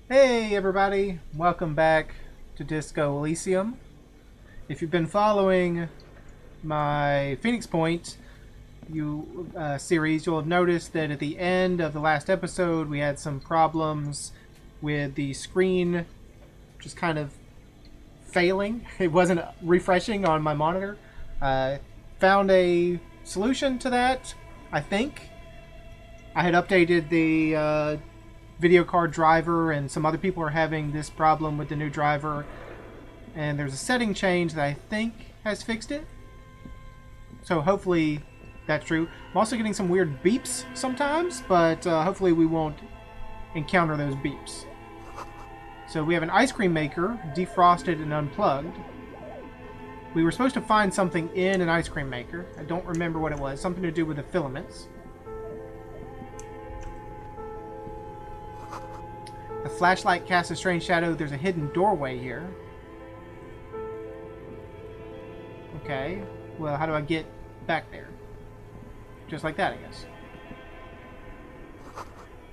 Hey everybody, welcome back to Disco Elysium. If you've been following my Phoenix Point series, you'll have noticed that at the end of the last episode we had some problems with the screen just kind of failing. It wasn't refreshing on my monitor. Found a solution to that, I think. I had updated the video card driver, and some other people are having this problem with the new driver. And there's a setting change that I think has fixed it. So hopefully that's true. I'm also getting some weird beeps sometimes, but hopefully we won't encounter those beeps. So we have an ice cream maker, defrosted and unplugged. We were supposed to find something in an ice cream maker. I don't remember what it was. Something to do with the filaments. The flashlight casts a strange shadow. There's a hidden doorway here. Okay. Well, how do I get back there? Just like that, I guess.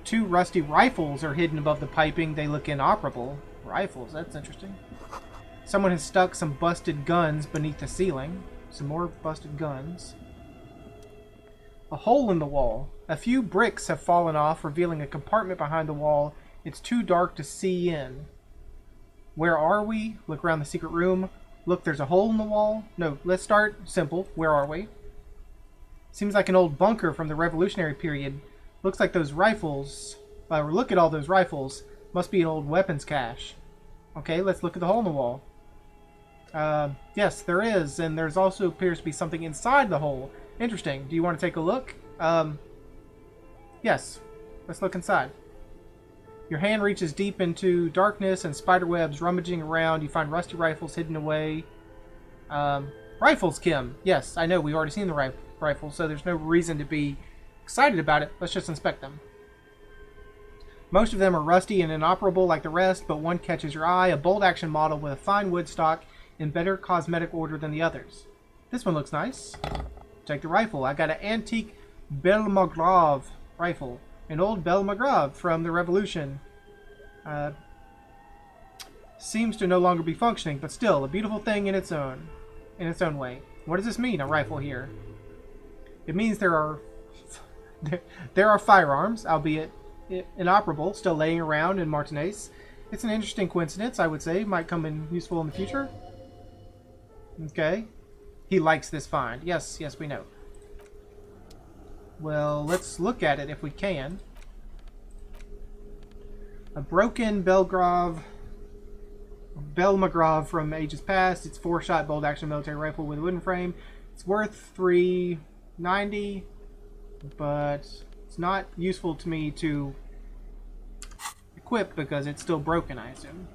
Two rusty rifles are hidden above the piping. They look inoperable. Rifles, that's interesting. Someone has stuck some busted guns beneath the ceiling. Some more busted guns. A hole in the wall. A few bricks have fallen off, revealing a compartment behind the wall. It's too dark to see in. Where are we? Look around the secret room. Look, there's a hole in the wall. No, let's start simple. Where are we? Seems like an old bunker from the Revolutionary period. Looks like those rifles. Look at all those rifles. Must be an old weapons cache. Okay, let's look at the hole in the wall. Yes, there is, and there's also appears to be something inside the hole. Interesting. Do you want to take a look? Yes. Let's look inside. Your hand reaches deep into darkness and spiderwebs rummaging around. You find rusty rifles hidden away. Rifles, Kim. Yes, I know. We've already seen the rifles, so there's no reason to be excited about it. Let's just inspect them. Most of them are rusty and inoperable like the rest, but one catches your eye. A bolt-action model with a fine wood stock in better cosmetic order than the others. This one looks nice. Take the rifle. I got an antique Belmagrave rifle. An old Belmagrave from the Revolution. Seems to no longer be functioning, but still a beautiful thing in its own way. What does this mean, a rifle here? It means there are firearms, albeit inoperable, still laying around in Martinez. It's an interesting coincidence, I would say. Might come in useful in the future. Okay. He likes this find. Yes, we know. Well, let's look at it if we can. A broken Belmagrave from ages past. It's 4-shot bolt-action military rifle with a wooden frame. It's worth $390, but it's not useful to me to equip because it's still broken, I assume.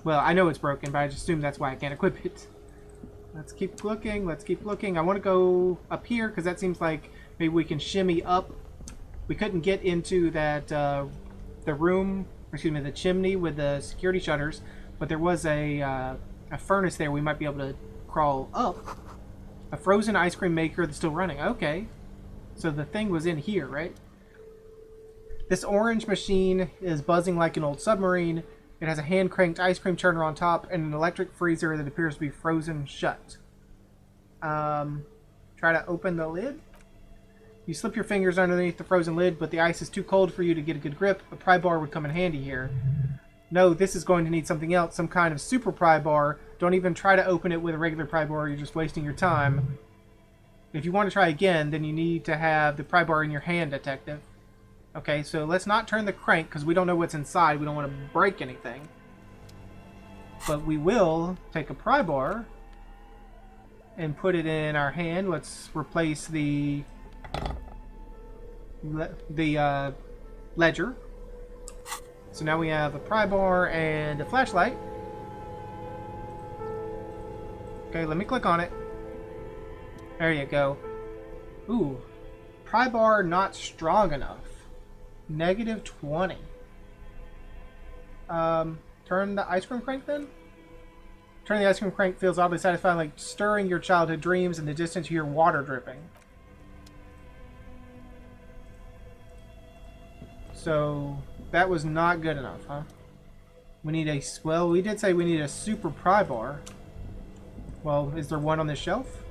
Well, I know it's broken, but I just assume that's why I can't equip it. Let's keep looking. I want to go up here because that seems like maybe we can shimmy up. We couldn't get into that the room, excuse me, the chimney with the security shutters, but there was a furnace there. We might be able to crawl up. A frozen ice cream maker that's still running. Okay, so the thing was in here, right? This orange machine is buzzing like an old submarine. It has a hand-cranked ice cream churner on top and an electric freezer that appears to be frozen shut. Try to open the lid. You slip your fingers underneath the frozen lid, but the ice is too cold for you to get a good grip. A pry bar would come in handy here. No, this is going to need something else, some kind of super pry bar. Don't even try to open it with a regular pry bar. You're just wasting your time. If you want to try again, then you need to have the pry bar in your hand, detective. Okay, so let's not turn the crank because we don't know what's inside. We don't want to break anything. But we will take a pry bar and put it in our hand. Let's replace the ledger. So now we have a pry bar and a flashlight. Okay, let me click on it. There you go. Ooh, pry bar not strong enough. -20. Turn the ice cream crank then? Turning the ice cream crank feels oddly satisfying, like stirring your childhood dreams. In the distance you hear water dripping. So that was not good enough, huh? We need a, well, we did say we need a super pry bar. Well, is there one on the shelf?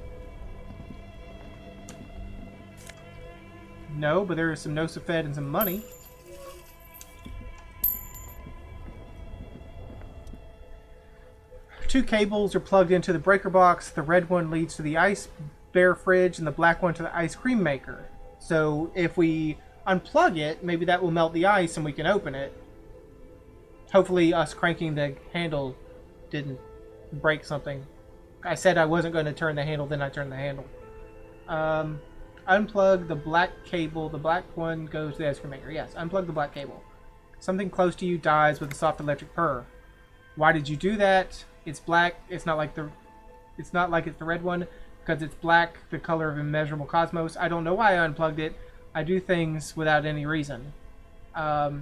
No, but there is some Nosafed and some money. Two cables are plugged into the breaker box. The red one leads to the ice bear fridge and the black one to the ice cream maker. So if we unplug it, maybe that will melt the ice and we can open it. Hopefully us cranking the handle didn't break something. I said I wasn't going to turn the handle, then I turned the handle. Unplug the black cable. The black one goes to the ice cream maker. Yes, unplug the black cable. Something close to you dies with a soft electric purr. Why did you do that? It's black. It's not like it's the red one because it's black, the color of immeasurable cosmos. I don't know why I unplugged it. I do things without any reason. It's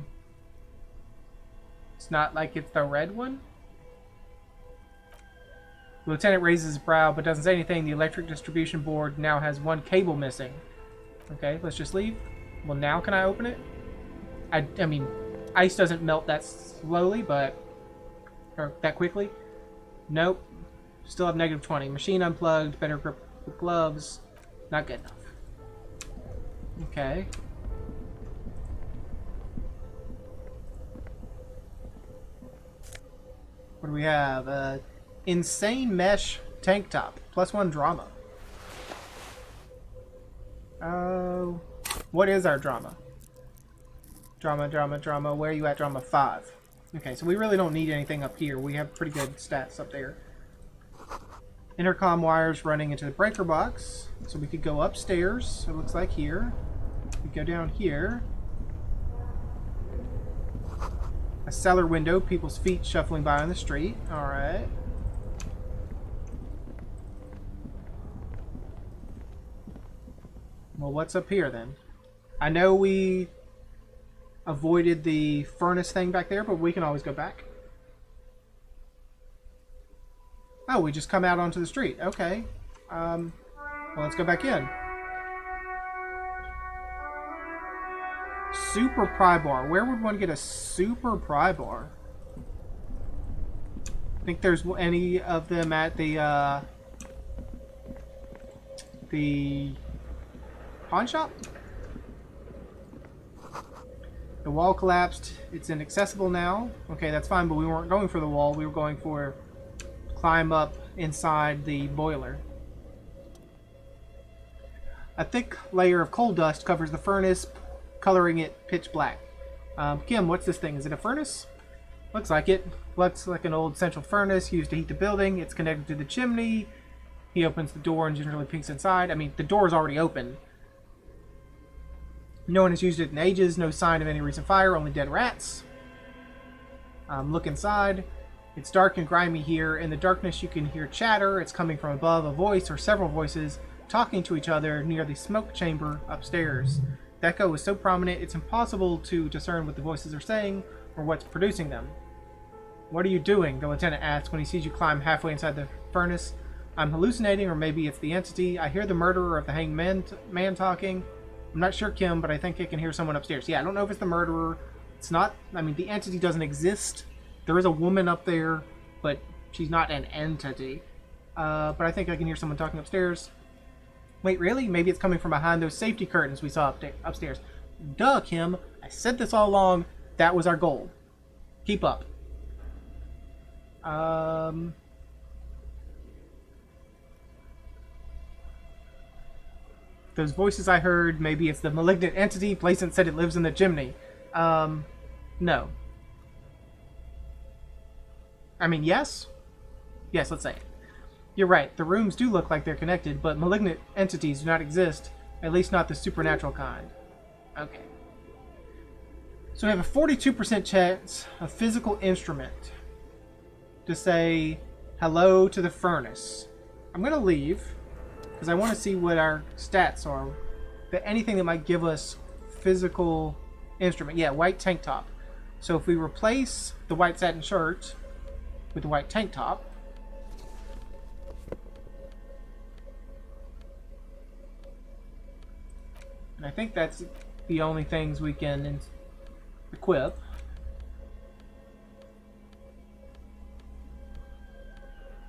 not like it's the red one. The lieutenant raises his brow but doesn't say anything. The electric distribution board now has one cable missing. Okay, let's just leave. Well, now can I open it? I mean, ice doesn't melt that slowly, but... or that quickly. Nope. Still have negative 20. Machine unplugged. Better grip with gloves. Not good enough. Okay. What do we have? Insane mesh tank top. +1 drama. What is our drama? Drama, drama, drama. Where are you at, drama? 5. Okay, so we really don't need anything up here. We have pretty good stats up there. Intercom wires running into the breaker box. So we could go upstairs. It looks like here. We go down here. A cellar window. People's feet shuffling by on the street. Alright. Well, what's up here then? I know we avoided the furnace thing back there, but we can always go back. Oh, we just come out onto the street. Okay. Well, let's go back in. Super pry bar. Where would one get a super pry bar? Think there's any of them at the pawn shop? The wall collapsed. It's inaccessible now. Okay, that's fine, but we weren't going for the wall. We were going for climb up inside the boiler. A thick layer of coal dust covers the furnace, coloring it pitch black. Kim, what's this thing? Is it a furnace? Looks like it. Looks like an old central furnace used to heat the building. It's connected to the chimney. He opens the door and gingerly peeks inside. I mean, the door is already open. No one has used it in ages. No sign of any recent fire. Only dead rats. Look inside. It's dark and grimy here. In the darkness, you can hear chatter. It's coming from above. A voice or several voices talking to each other near the smoke chamber upstairs. The echo is so prominent, it's impossible to discern what the voices are saying or what's producing them. What are you doing? The lieutenant asks when he sees you climb halfway inside the furnace. I'm hallucinating, or maybe it's the entity. I hear the murderer of the hanged man talking. I'm not sure, Kim, but I think I can hear someone upstairs. Yeah, I don't know if it's the murderer. It's not. I mean, the entity doesn't exist. There is a woman up there, but she's not an entity. But I think I can hear someone talking upstairs. Wait, really? Maybe it's coming from behind those safety curtains we saw upstairs. Duh, Kim. I said this all along. That was our goal. Keep up. Those voices I heard, maybe it's the malignant entity. Placent said it lives in the chimney. No. I mean, yes? Yes, let's say it. You're right. The rooms do look like they're connected, but malignant entities do not exist. At least not the supernatural kind. Okay. So we have a 42% chance of physical instrument to say hello to the furnace. I'm going to leave because I want to see what our stats are. Anything that might give us physical instrument. Yeah, white tank top. So if we replace the white satin shirt with the white tank top, and I think that's the only things we can equip.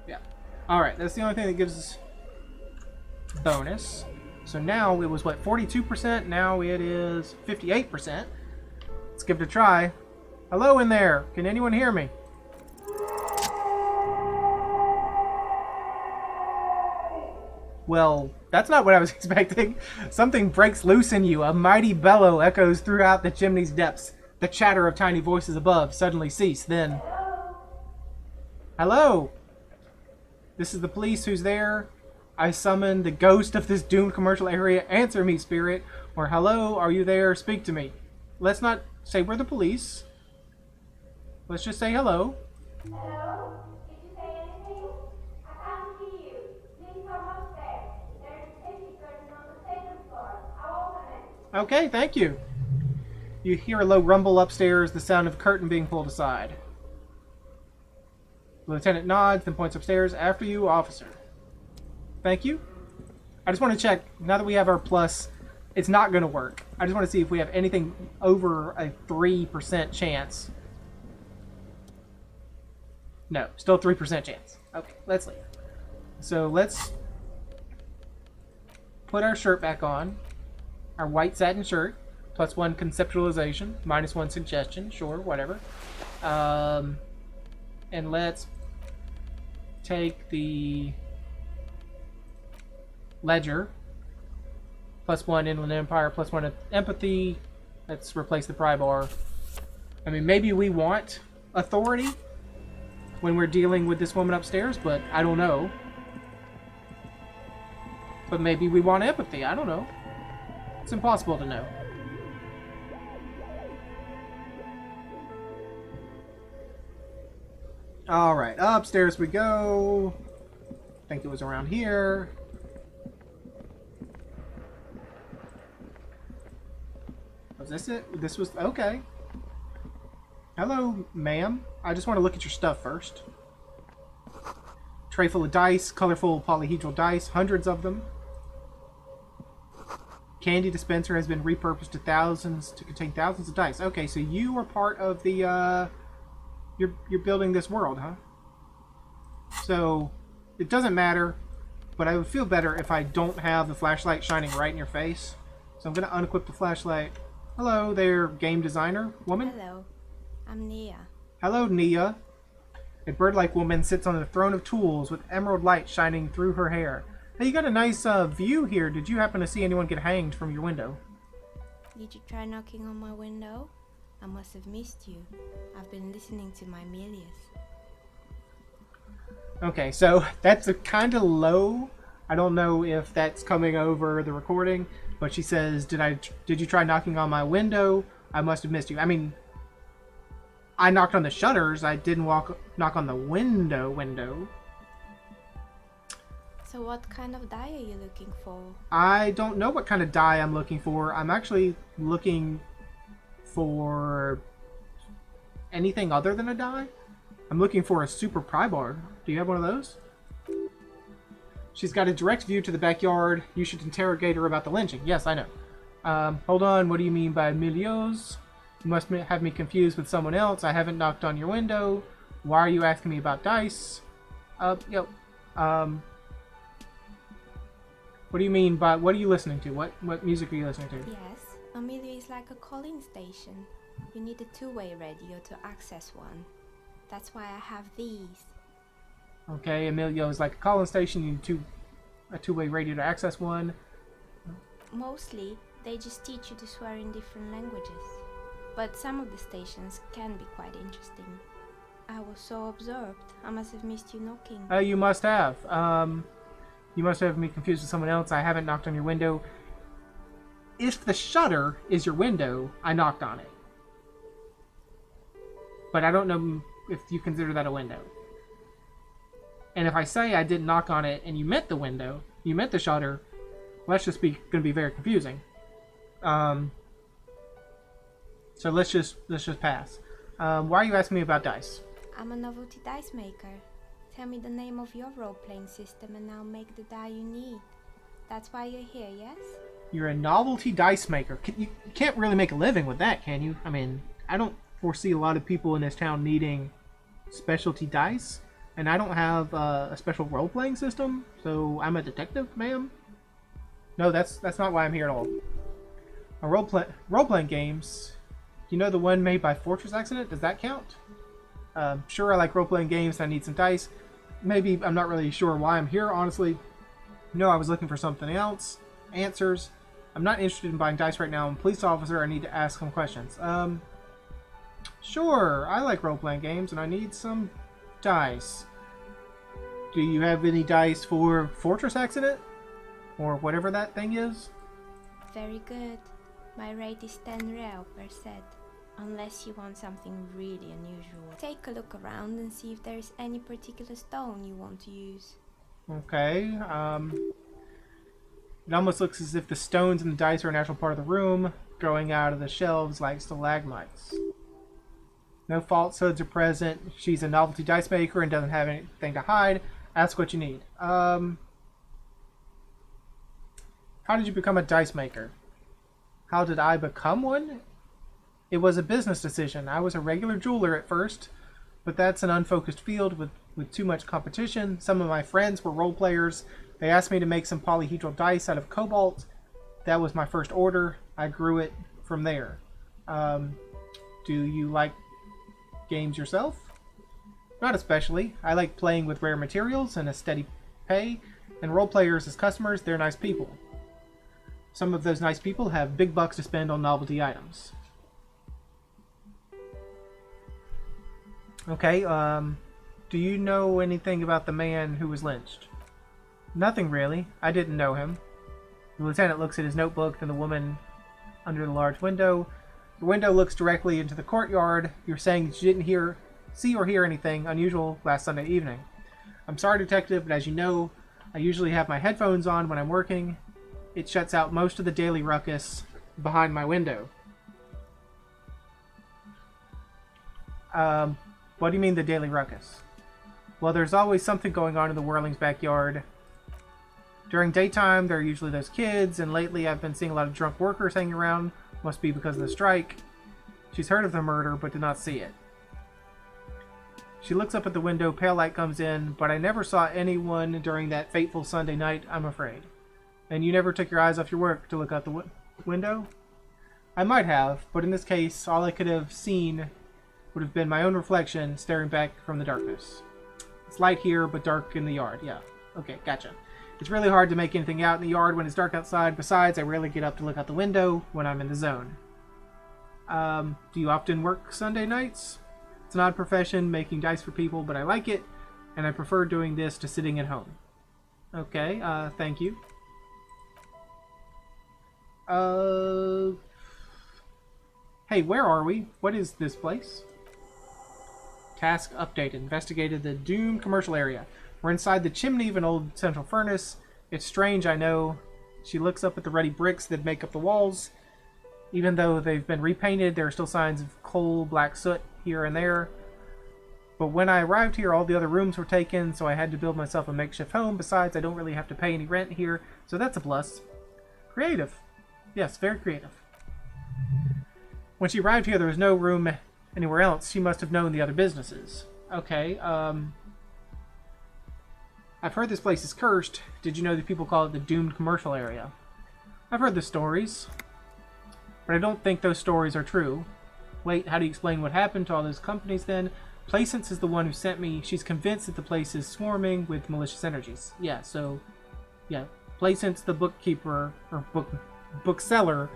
Yeah. Alright, that's the only thing that gives us bonus. So now it was what, 42%? Now it is 58%. Let's give it a try. Hello in there. Can anyone hear me? Well, that's not what I was expecting. Something breaks loose in you. A mighty bellow echoes throughout the chimney's depths. The chatter of tiny voices above suddenly cease. Then, hello. This is the police. Who's there? I summon the ghost of this doomed commercial area. Answer me, spirit. Or hello, are you there? Speak to me. Let's not say we're the police. Let's just say hello. Hello? Did you say anything? I can't hear you. Please come upstairs. There is a safety curtain on the second floor. I'll open it. Okay, thank you. You hear a low rumble upstairs, the sound of a curtain being pulled aside. The lieutenant nods, then points upstairs. After you, officer. Thank you. I just want to check, now that we have our plus, it's not going to work. I just want to see if we have anything over a 3% chance. No, still 3% chance. Okay, let's leave. So let's put our shirt back on. Our white satin shirt. +1 conceptualization. -1 suggestion. Sure, whatever. And let's take the ledger. +1 Inland Empire. +1 empathy. Let's replace the pry bar. I mean, maybe we want authority when we're dealing with this woman upstairs, but I don't know. But maybe we want empathy. I don't know. It's impossible to know. Alright, upstairs we go. I think it was around here. Was this it? This was... Okay. Hello, ma'am. I just want to look at your stuff first. Tray full of dice, colorful polyhedral dice, hundreds of them. Candy dispenser has been repurposed to contain thousands of dice. Okay, so you are part of the, You're building this world, huh? So, it doesn't matter, but I would feel better if I don't have the flashlight shining right in your face. So I'm going to unequip the flashlight. Hello there, game designer woman. Hello, I'm Nia. Hello, Nia. A bird-like woman sits on a throne of tools with emerald light shining through her hair. Hey, you got a nice view here. Did you happen to see anyone get hanged from your window? Did you try knocking on my window? I must have missed you. I've been listening to my Melius. Okay, so that's a kind of low. I don't know if that's coming over the recording, but she says, "Did you try knocking on my window? I must have missed you." I mean, I knocked on the shutters. I didn't knock on the window. So what kind of die are you looking for? I don't know what kind of die I'm looking for. I'm actually looking for anything other than a die. I'm looking for a super pry bar. Do you have one of those? She's got a direct view to the backyard. You should interrogate her about the lynching. Yes, I know. Hold on. What do you mean by milios? You must have me confused with someone else. I haven't knocked on your window. Why are you asking me about dice? What do you mean by... What are you listening to? What music are you listening to? Yes, a milieu is like a calling station. You need a two-way radio to access one. That's why I have these. Okay, Emilio is like a calling station. You need a two-way radio to access one. Mostly, they just teach you to swear in different languages. But some of the stations can be quite interesting. I was so absorbed. I must have missed you knocking. You must have. You must have me confused with someone else. I haven't knocked on your window. If the shutter is your window, I knocked on it. But I don't know if you consider that a window. And if I say I didn't knock on it and you meant the window, you meant the shutter, well, that's just going to be very confusing. So let's just pass. Why are you asking me about dice? I'm a novelty dice maker. Tell me the name of your role-playing system and I'll make the die you need. That's why you're here, yes? You're a novelty dice maker. You can't really make a living with that, can you? I mean, I don't foresee a lot of people in this town needing specialty dice, and I don't have a special role playing system. So I'm a detective, ma'am. No, that's not why I'm here at all. A role playing games. You know the one made by Fortress Accident? Does that count? Sure, I like role playing games. I need some dice. Maybe I'm not really sure why I'm here, honestly. No, I was looking for something else. Answers. I'm not interested in buying dice right now. I'm a police officer. I need to ask some questions. Sure, I like role-playing games, and I need some dice. Do you have any dice for Fortress Accident? Or whatever that thing is? Very good. My rate is 10 real per set. Unless you want something really unusual. Take a look around and see if there is any particular stone you want to use. Okay, it almost looks as if the stones and the dice are a natural part of the room, growing out of the shelves like stalagmites. No falsehoods are present. She's a novelty dice maker and doesn't have anything to hide. Ask what you need. How did you become a dice maker? How did I become one? It was a business decision. I was a regular jeweler at first, but that's an unfocused field with too much competition. Some of my friends were role players. They asked me to make some polyhedral dice out of cobalt. That was my first order. I grew it from there. Do you like games yourself? Not especially. I like playing with rare materials and a steady pay, and role players as customers, they're nice people. Some of those nice people have big bucks to spend on novelty items. Okay, do you know anything about the man who was lynched? Nothing really. I didn't know him. The lieutenant looks at his notebook and the woman under the large window. The window looks directly into the courtyard. You're saying that you didn't see or hear anything unusual last Sunday evening. I'm sorry, detective, but as you know, I usually have my headphones on when I'm working. It shuts out most of the daily ruckus behind my window. What do you mean the daily ruckus? Well, there's always something going on in the Whirling's backyard. During daytime, there are usually those kids, and lately I've been seeing a lot of drunk workers hanging around. Must be because of the strike. She's heard of the murder, but did not see it. She looks up at the window, pale light comes in, but I never saw anyone during that fateful Sunday night, I'm afraid. And you never took your eyes off your work to look out the window? I might have, but in this case, all I could have seen would have been my own reflection staring back from the darkness. It's light here, but dark in the yard. Yeah. Okay, gotcha. It's really hard to make anything out in the yard when it's dark outside. Besides, I rarely get up to look out the window when I'm in the zone. Do you often work Sunday nights? It's an odd profession, making dice for people, but I like it, and I prefer doing this to sitting at home. Okay, thank you. Hey, where are we? What is this place? Task updated. Investigated the doomed commercial area. We're inside the chimney of an old central furnace. It's strange, I know. She looks up at the ruddy bricks that make up the walls. Even though they've been repainted, there are still signs of coal, black soot here and there. But when I arrived here, all the other rooms were taken, so I had to build myself a makeshift home. Besides, I don't really have to pay any rent here, so that's a plus. Creative. Yes, very creative. When she arrived here, there was no room anywhere else. She must have known the other businesses. Okay, I've heard this place is cursed. Did you know that people call it the doomed commercial area? I've heard the stories, but I don't think those stories are true. Wait, how do you explain what happened to all those companies then? Placence is the one who sent me. She's convinced that the place is swarming with malicious energies. Yeah, so, yeah. Placence, the bookkeeper, or bookseller,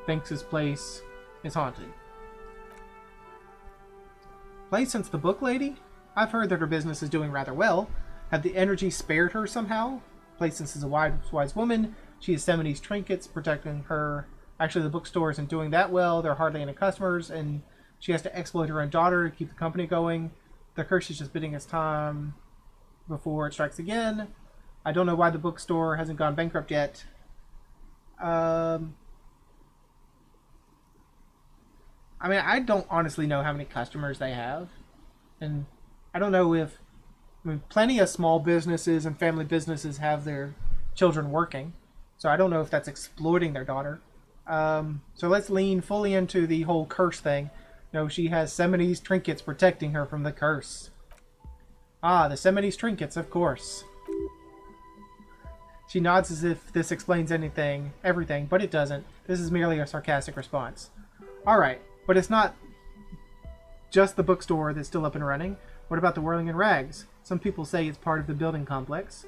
thinks his place is haunted. Placence, the book lady? I've heard that her business is doing rather well. Have the energy spared her somehow? Placence is a wise woman. She has Semini's trinkets protecting her. Actually, the bookstore isn't doing that well. There are hardly any customers, and she has to exploit her own daughter to keep the company going. The curse is just bidding its time before it strikes again. I don't know why the bookstore hasn't gone bankrupt yet. I mean, I don't honestly know how many customers they have. And I don't know if... I mean, plenty of small businesses and family businesses have their children working. So I don't know if that's exploiting their daughter. So let's lean fully into the whole curse thing. No, she has Semini's trinkets protecting her from the curse. Ah, the Semini's trinkets, of course. She nods as if this explains everything, but it doesn't. This is merely a sarcastic response. Alright, but it's not just the bookstore that's still up and running. What about the Whirling in Rags? Some people say it's part of the building complex.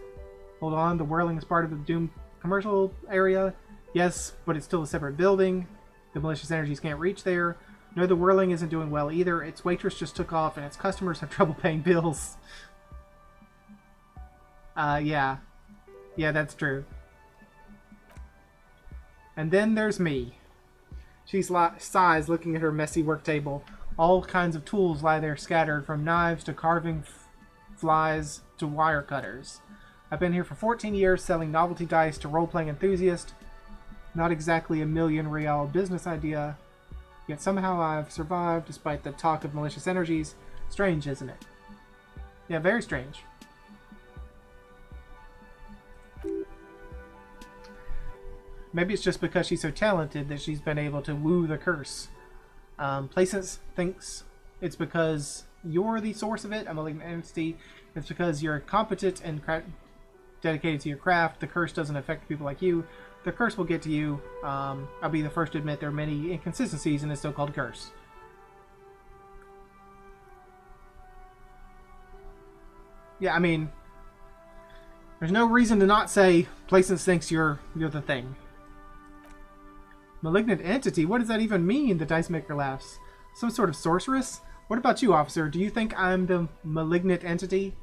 Hold on, the Whirling is part of the Doom commercial area. Yes, but it's still a separate building. The malicious energies can't reach there. No, the Whirling isn't doing well either. Its waitress just took off and its customers have trouble paying bills. Yeah. Yeah, that's true. And then there's me. She sighs, looking at her messy work table. All kinds of tools lie there scattered, from knives to carving flies to wire cutters. I've been here for 14 years selling novelty dice to role-playing enthusiasts. Not exactly a million-real business idea, yet somehow I've survived despite the talk of malicious energies. Strange, isn't it? Yeah, very strange. Maybe it's just because she's so talented that she's been able to woo the curse. Placence thinks it's because you're the source of it, a malignant entity. It's because you're competent and dedicated to your craft. The curse doesn't affect people like you. The curse will get to you. I'll be the first to admit there are many inconsistencies in this so-called curse. Yeah, I mean, there's no reason to not say Placence thinks you're the thing. Malignant entity? What does that even mean? The dice maker laughs. Some sort of sorceress? What about you, officer? Do you think I'm the malignant entity?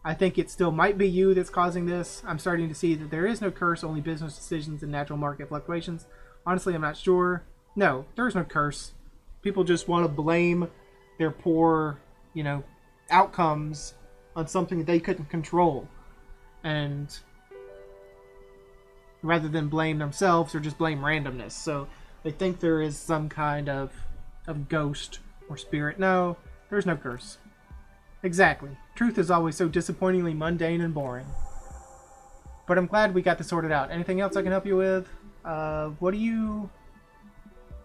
I think it still might be you that's causing this. I'm starting to see that there is no curse, only business decisions and natural market fluctuations. Honestly, I'm not sure. No, there is no curse. People just want to blame their poor, outcomes on something they couldn't control. And rather than blame themselves or just blame randomness. So they think there is some kind of ghost or spirit. No, there's no curse. Exactly. Truth is always so disappointingly mundane and boring. But I'm glad we got this sorted out. Anything else I can help you with? What do you...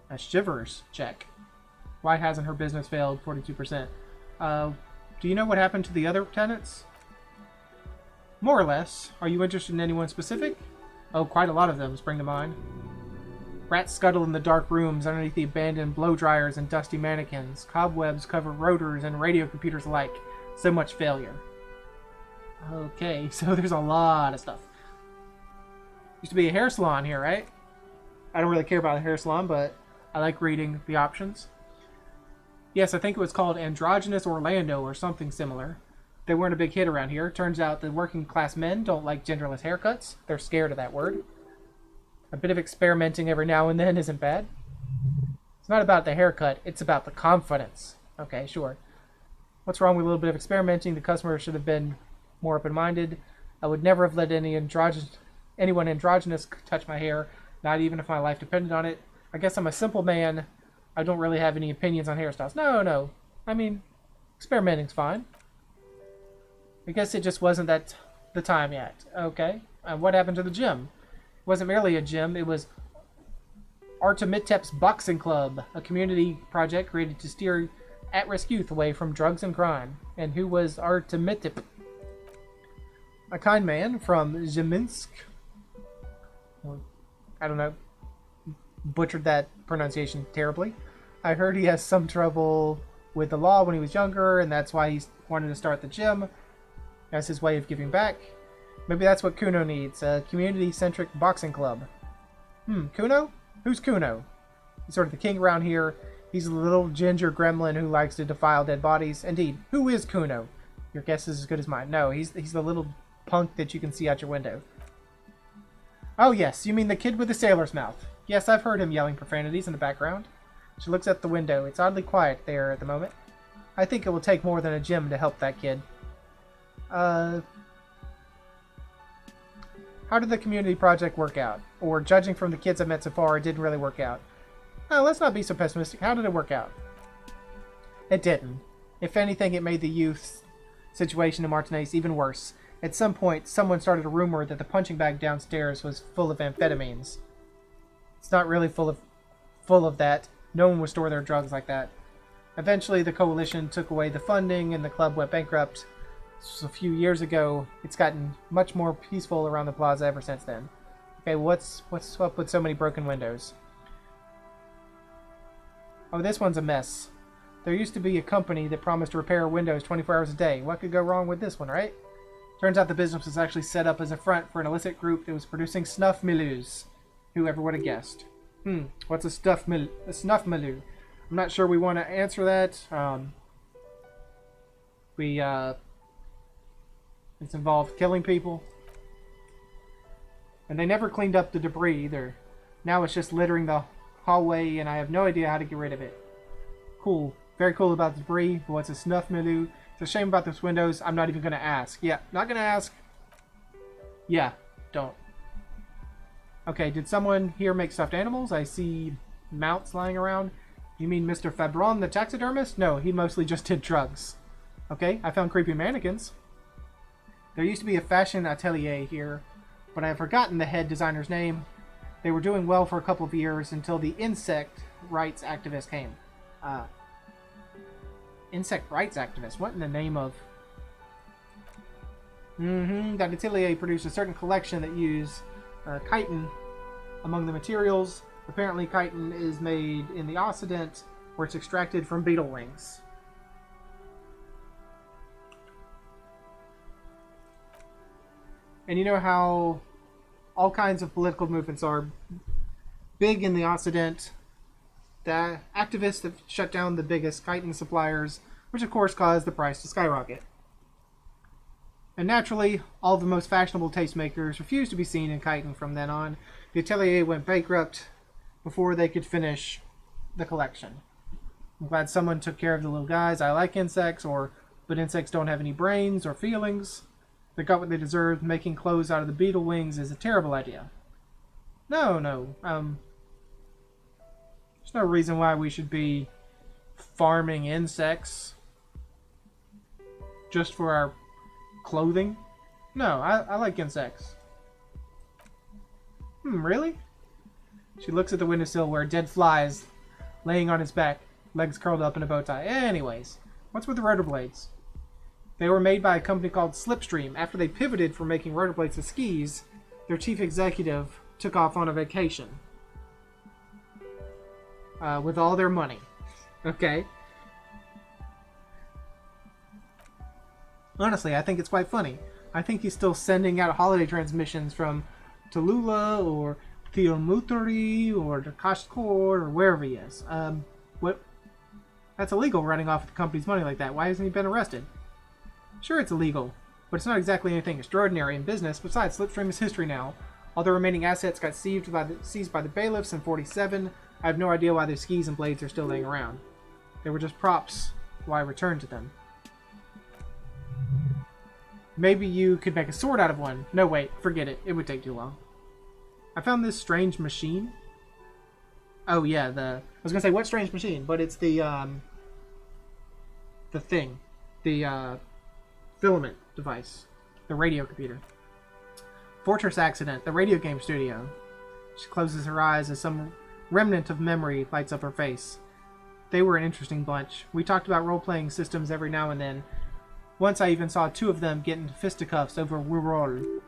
A shivers check. Why hasn't her business failed? 42%. Do you know what happened to the other tenants? More or less. Are you interested in anyone specific? Oh, quite a lot of them spring to mind. Rats scuttle in the dark rooms underneath the abandoned blow dryers and dusty mannequins. Cobwebs cover rotors and radio computers alike. So much failure. Okay, so there's a lot of stuff. Used to be a hair salon here, right? I don't really care about a hair salon, but I like reading the options. Yes, I think it was called Androgynous Orlando or something similar. They weren't a big hit around here. Turns out the working class men don't like genderless haircuts. They're scared of that word. A bit of experimenting every now and then isn't bad. It's not about the haircut, it's about the confidence. Okay, sure. What's wrong with a little bit of experimenting? The customer should have been more open-minded. I would never have let anyone androgynous touch my hair, not even if my life depended on it. I guess I'm a simple man. I don't really have any opinions on hairstyles. No. I mean, experimenting's fine. I guess it just wasn't the time yet. Okay. What happened to the gym? It wasn't merely a gym. It was Artemitep's Boxing Club, a community project created to steer at-risk youth away from drugs and crime. And who was Artemitep? A kind man from Zeminsk. I don't know. Butchered that pronunciation terribly. I heard he has some trouble with the law when he was younger, and that's why he wanted to start the gym as his way of giving back. Maybe that's what Kuno needs, a community-centric boxing club. Kuno? Who's Kuno? He's sort of the king around here. He's a little ginger gremlin who likes to defile dead bodies. Indeed, who is Kuno? Your guess is as good as mine. No, he's the little punk that you can see out your window. Oh yes, you mean the kid with the sailor's mouth. Yes, I've heard him yelling profanities in the background. She looks at the window. It's oddly quiet there at the moment. I think it will take more than a gym to help that kid. How did the community project work out? Or, judging from the kids I've met so far, it didn't really work out. Oh, let's not be so pessimistic. How did it work out? It didn't. If anything, it made the youth's situation in Martinez even worse. At some point, someone started a rumor that the punching bag downstairs was full of amphetamines. It's not really full of that. No one would store their drugs like that. Eventually, the coalition took away the funding and the club went bankrupt. This was a few years ago. It's gotten much more peaceful around the plaza ever since then. Okay, what's up with so many broken windows? Oh, this one's a mess. There used to be a company that promised to repair windows 24 hours a day. What could go wrong with this one, right? Turns out the business was actually set up as a front for an illicit group that was producing snuff milieux. Whoever would have guessed. What's a snuff milieu? I'm not sure we want to answer that. It's involved killing people. And they never cleaned up the debris either. Now it's just littering the hallway, and I have no idea how to get rid of it. Cool. Very cool about the debris, but what's a snuff milieu? It's a shame about those windows. I'm not even going to ask. Yeah, not going to ask. Yeah, don't. Okay, did someone here make stuffed animals? I see mounts lying around. You mean Mr. Fabron, the taxidermist? No, he mostly just did drugs. Okay, I found creepy mannequins. There used to be a fashion atelier here, but I have forgotten the head designer's name. They were doing well for a couple of years until the insect rights activist came. Insect rights activist? What in the name of... That atelier produced a certain collection that used chitin among the materials. Apparently chitin is made in the Occident, where it's extracted from beetle wings. And you know how all kinds of political movements are big in the Occident. The activists have shut down the biggest chitin suppliers, which of course caused the price to skyrocket. And naturally, all the most fashionable tastemakers refused to be seen in chitin from then on. The atelier went bankrupt before they could finish the collection. I'm glad someone took care of the little guys. I like insects, but insects don't have any brains or feelings. They got what they deserved. Making clothes out of the beetle wings is a terrible idea. No. There's no reason why we should be farming insects just for our clothing. No, I like insects. Really? She looks at the windowsill where a dead fly is laying on his back, legs curled up in a bow tie. Anyways, what's with the rotor blades? They were made by a company called Slipstream. After they pivoted from making rotor blades to skis, their chief executive took off on a vacation. With all their money. Okay. Honestly, I think it's quite funny. I think he's still sending out holiday transmissions from Tallulah or Teomutari or Kashkor or wherever he is. What? That's illegal, running off with the company's money like that. Why hasn't he been arrested? Sure, it's illegal, but it's not exactly anything extraordinary in business. Besides, Slipstream is history now. All the remaining assets got seized by the bailiffs in 47. I have no idea why their skis and blades are still laying around. They were just props. Why return to them? Maybe you could make a sword out of one. No, wait, forget it. It would take too long. I found this strange machine. Oh yeah, I was gonna say what strange machine, but it's the thing, the filament device, the radio computer. Fortress Accident, the radio game studio. She closes her eyes as some remnant of memory lights up her face. They were an interesting bunch. We talked about role-playing systems every now and then. Once I even saw two of them get into fisticuffs over Wirral.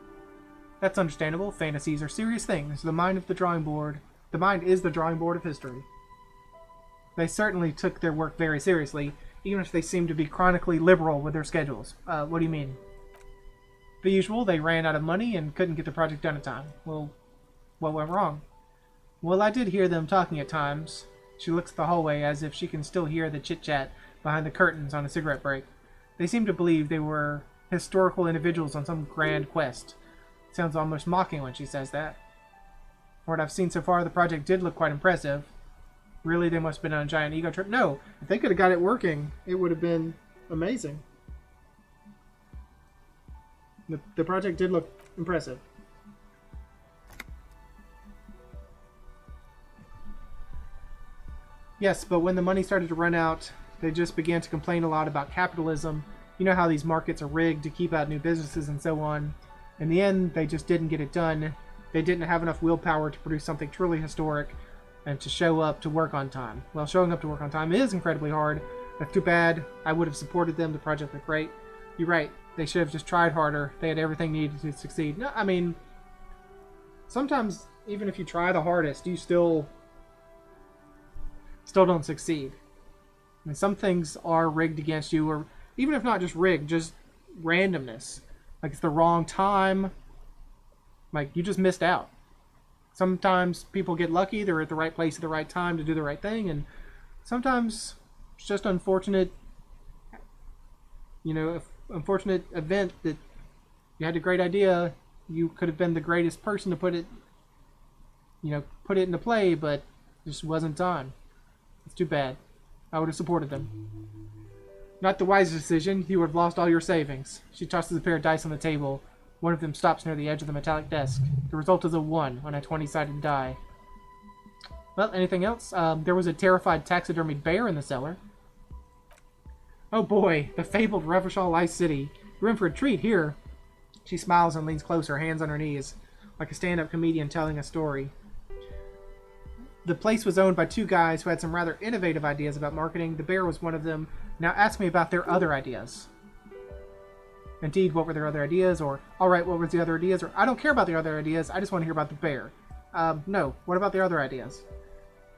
That's understandable. Fantasies are serious things. The mind is the drawing board of history. They certainly took their work very seriously, even if they seemed to be chronically liberal with their schedules. What do you mean? The usual, they ran out of money and couldn't get the project done in time. Well, what went wrong? Well, I did hear them talking at times. She looks at the hallway as if she can still hear the chit-chat behind the curtains on a cigarette break. They seem to believe they were historical individuals on some grand quest. It sounds almost mocking when she says that. From what I've seen so far, the project did look quite impressive. Really, they must have been on a giant ego trip. No, if they could have got it working, it would have been amazing. The project did look impressive. Yes, but when the money started to run out, they just began to complain a lot about capitalism. You know how these markets are rigged to keep out new businesses and so on. In the end, they just didn't get it done. They didn't have enough willpower to produce something truly historic and to show up to work on time. Well, showing up to work on time is incredibly hard, That's too bad. I would have supported them. The project looked great. You're right. They should have just tried harder. They had everything needed to succeed. No, I mean, sometimes even if you try the hardest, you still don't succeed. I mean, some things are rigged against you, or even if not just rigged, just randomness. Like it's the wrong time. Like you just missed out. Sometimes people get lucky; they're at the right place at the right time to do the right thing, and sometimes it's just unfortunate. Unfortunate event that you had a great idea. You could have been the greatest person to put it into play, but it just wasn't done. It's too bad. I would have supported them. Not the wisest decision. You would have lost all your savings. She tosses a pair of dice on the table. One of them stops near the edge of the metallic desk. The result is a 1 on a 20-sided die. Well, anything else? There was a terrified taxidermied bear in the cellar. Oh boy, the fabled Revachol Ice City. You're in for a treat here. She smiles and leans closer, hands on her knees, like a stand-up comedian telling a story. The place was owned by 2 guys who had some rather innovative ideas about marketing. The bear was one of them. Now ask me about their other ideas. Indeed, what were their other ideas? Or, alright, what were the other ideas? Or, I don't care about the other ideas, I just want to hear about the bear. No, what about the other ideas?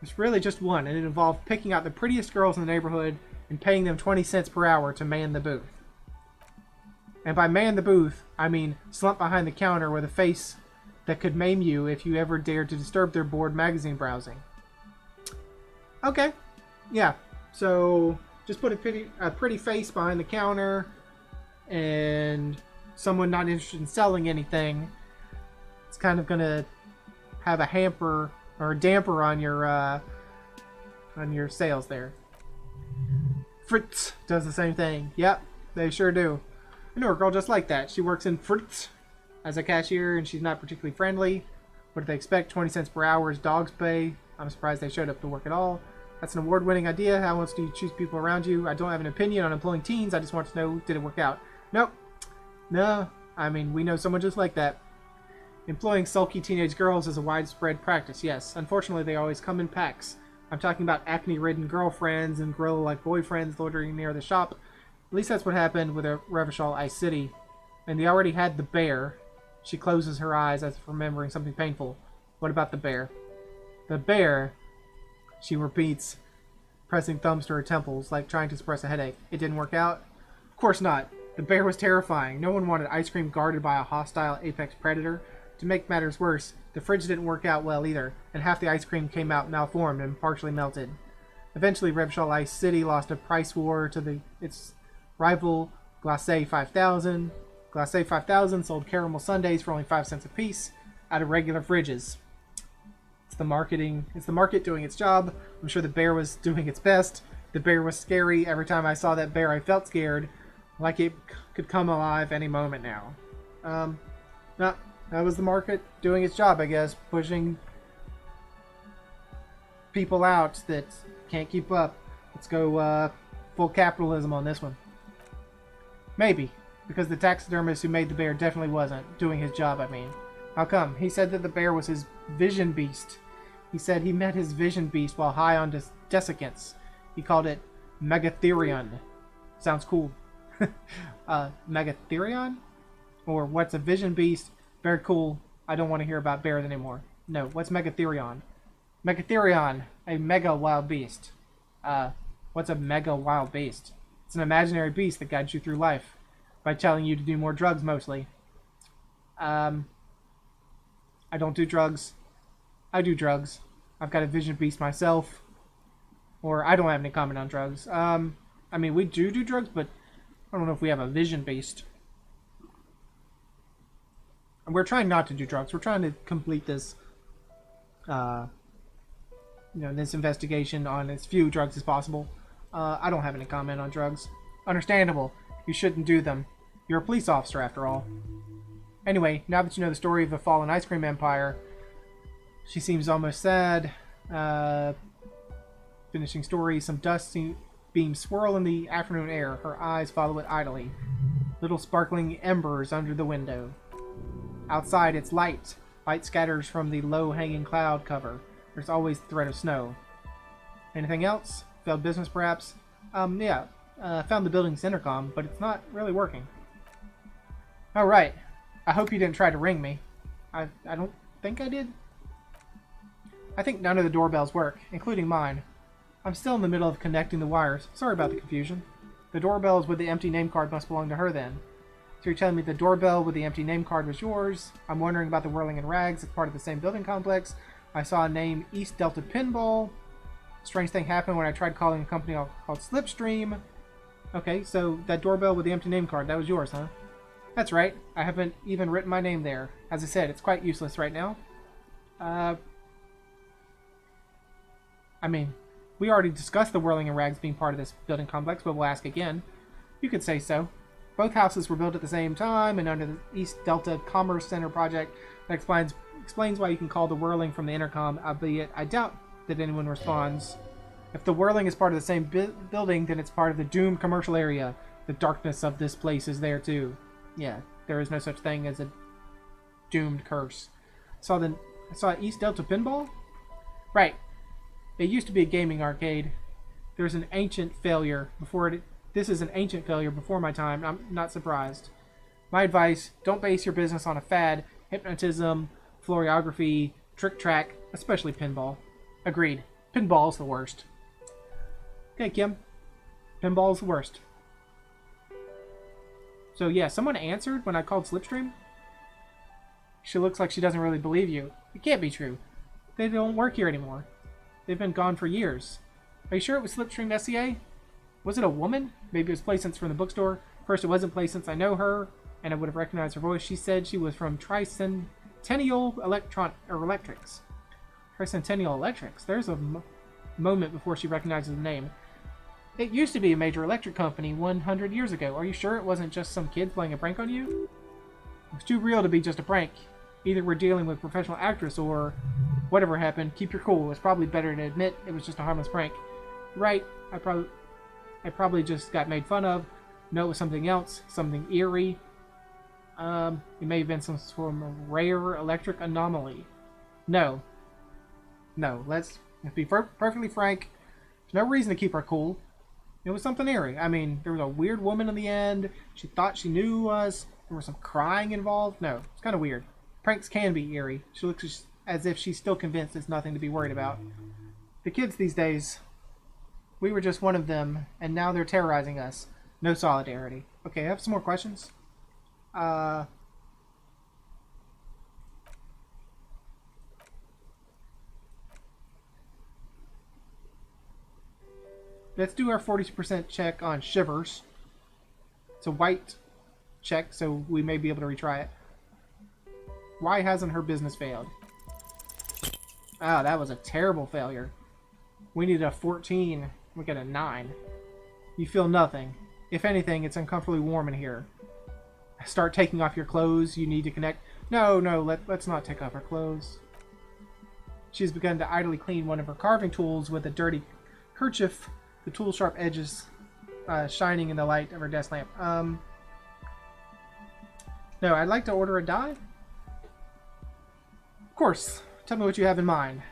There's really just one, and it involved picking out the prettiest girls in the neighborhood and paying them 20 cents per hour to man the booth. And by man the booth, I mean slump behind the counter with a face that could maim you if you ever dared to disturb their bored magazine browsing. Okay, yeah, so just put a pretty face behind the counter and someone not interested in selling anything. It's kind of gonna have a hamper or a damper on your sales there. Fritz does the same thing. Yep, they sure do. I know a girl just like that. She works in Fritz as a cashier, and she's not particularly friendly. What do they expect? 20 cents per hour is dog's pay. I'm surprised they showed up to work at all. That's an award-winning idea. How else do you choose people around you? I don't have an opinion on employing teens. I just want to know, did it work out? Nope. No. I mean, we know someone just like that. Employing sulky teenage girls is a widespread practice, yes. Unfortunately, they always come in packs. I'm talking about acne-ridden girlfriends and gorilla-like boyfriends loitering near the shop. At least that's what happened with a Revachol Ice City. And they already had the bear. She closes her eyes as if remembering something painful. What about the bear? The bear, she repeats, pressing thumbs to her temples, like trying to suppress a headache. It didn't work out? Of course not. The bear was terrifying. No one wanted ice cream guarded by a hostile apex predator. To make matters worse, the fridge didn't work out well either, and half the ice cream came out malformed and partially melted. Eventually, Revachol Ice City lost a price war to its rival Glacé 5000. Glacé 5000 sold caramel sundaes for only 5 cents a piece out of regular fridges. It's the market doing its job. I'm sure the bear was doing its best. The bear was scary. Every time I saw that bear, I felt scared, like it could come alive any moment now. No, that was the market doing its job, I guess, pushing people out that can't keep up. Let's go full capitalism on this one. Maybe, because the taxidermist who made the bear definitely wasn't doing his job, I mean. How come? He said that the bear was his vision beast. He said he met his vision beast while high on desiccants. He called it Megatherion. Sounds cool. Megatherion? Or what's a vision beast? Very cool. I don't want to hear about bears anymore. No, what's Megatherion? Megatherion, a mega wild beast. What's a mega wild beast? It's an imaginary beast that guides you through life by telling you to do more drugs, mostly. I don't do drugs. I do drugs. I've got a vision beast myself. Or I don't have any comment on drugs. I mean, we do drugs, but I don't know if we have a vision beast. And we're trying not to do drugs. We're trying to complete this, this investigation on as few drugs as possible. I don't have any comment on drugs. Understandable. You shouldn't do them. You're a police officer, after all. Anyway, now that you know the story of the fallen ice cream empire, she seems almost sad. Finishing story, some dust beams swirl in the afternoon air. Her eyes follow it idly. Little sparkling embers under the window. Outside, it's light. Light scatters from the low-hanging cloud cover. There's always the threat of snow. Anything else? Failed business, perhaps? Yeah. Found the building's intercom, but it's not really working. Oh, right. I hope you didn't try to ring me. I don't think I did. I think none of the doorbells work, including mine. I'm still in the middle of connecting the wires. Sorry about the confusion. The doorbells with the empty name card must belong to her then. So you're telling me the doorbell with the empty name card was yours? I'm wondering about the Whirling in Rags. It's part of the same building complex. I saw a name East Delta Pinball. Strange thing happened when I tried calling a company called Slipstream. Okay, so that doorbell with the empty name card, that was yours, huh? That's right. I haven't even written my name there. As I said, it's quite useless right now. I mean, we already discussed the Whirling in Rags being part of this building complex, but we'll ask again. You could say so. Both houses were built at the same time and under the East Delta Commerce Center project. That explains why you can call the Whirling from the intercom, albeit I doubt that anyone responds. If the Whirling is part of the same building, then it's part of the doomed commercial area. The darkness of this place is there too. Yeah, there is no such thing as a doomed curse. I saw East Delta Pinball? Right. It used to be a gaming arcade. There's an ancient failure before it. This is an ancient failure before my time. I'm not surprised. My advice, don't base your business on a fad, hypnotism, floriography, trick track, especially pinball. Agreed. Pinball's the worst. Okay, Kim. Pinball's the worst. So yeah, someone answered when I called Slipstream. She looks like she doesn't really believe you. It can't be true. They don't work here anymore. They've been gone for years. Are you sure it was Slipstream SCA? Was it a woman? Maybe it was Placence from the bookstore. First, it wasn't Placence. I know her, and I would have recognized her voice. She said she was from Tricentennial Electrics. Tricentennial Electrics? There's a moment before she recognizes the name. It used to be a major electric company 100 years ago. Are you sure it wasn't just some kid playing a prank on you? It's too real to be just a prank. Either we're dealing with a professional actress or whatever happened. Keep your cool. It's probably better to admit it was just a harmless prank. Right. I probably just got made fun of. No, it was something else. Something eerie. It may have been some sort of rare electric anomaly. No. Let's be perfectly frank. There's no reason to keep her cool. It was something eerie. I mean, there was a weird woman in the end. She thought she knew us. There was some crying involved. No, it's kind of weird. Pranks can be eerie. She looks as if she's still convinced there's nothing to be worried about. The kids these days, we were just one of them, and now they're terrorizing us. No solidarity. Okay, I have some more questions. Let's do our 40% check on Shivers. It's a white check, so we may be able to retry it. Why hasn't her business failed? Ah, that was a terrible failure. We need a 14. We get a 9. You feel nothing. If anything, it's uncomfortably warm in here. Start taking off your clothes. You need to connect. No, let's not take off our clothes. She's begun to idly clean one of her carving tools with a dirty kerchief. The tool sharp edges shining in the light of her desk lamp. No, I'd like to order a die. Of course. Tell me what you have in mind.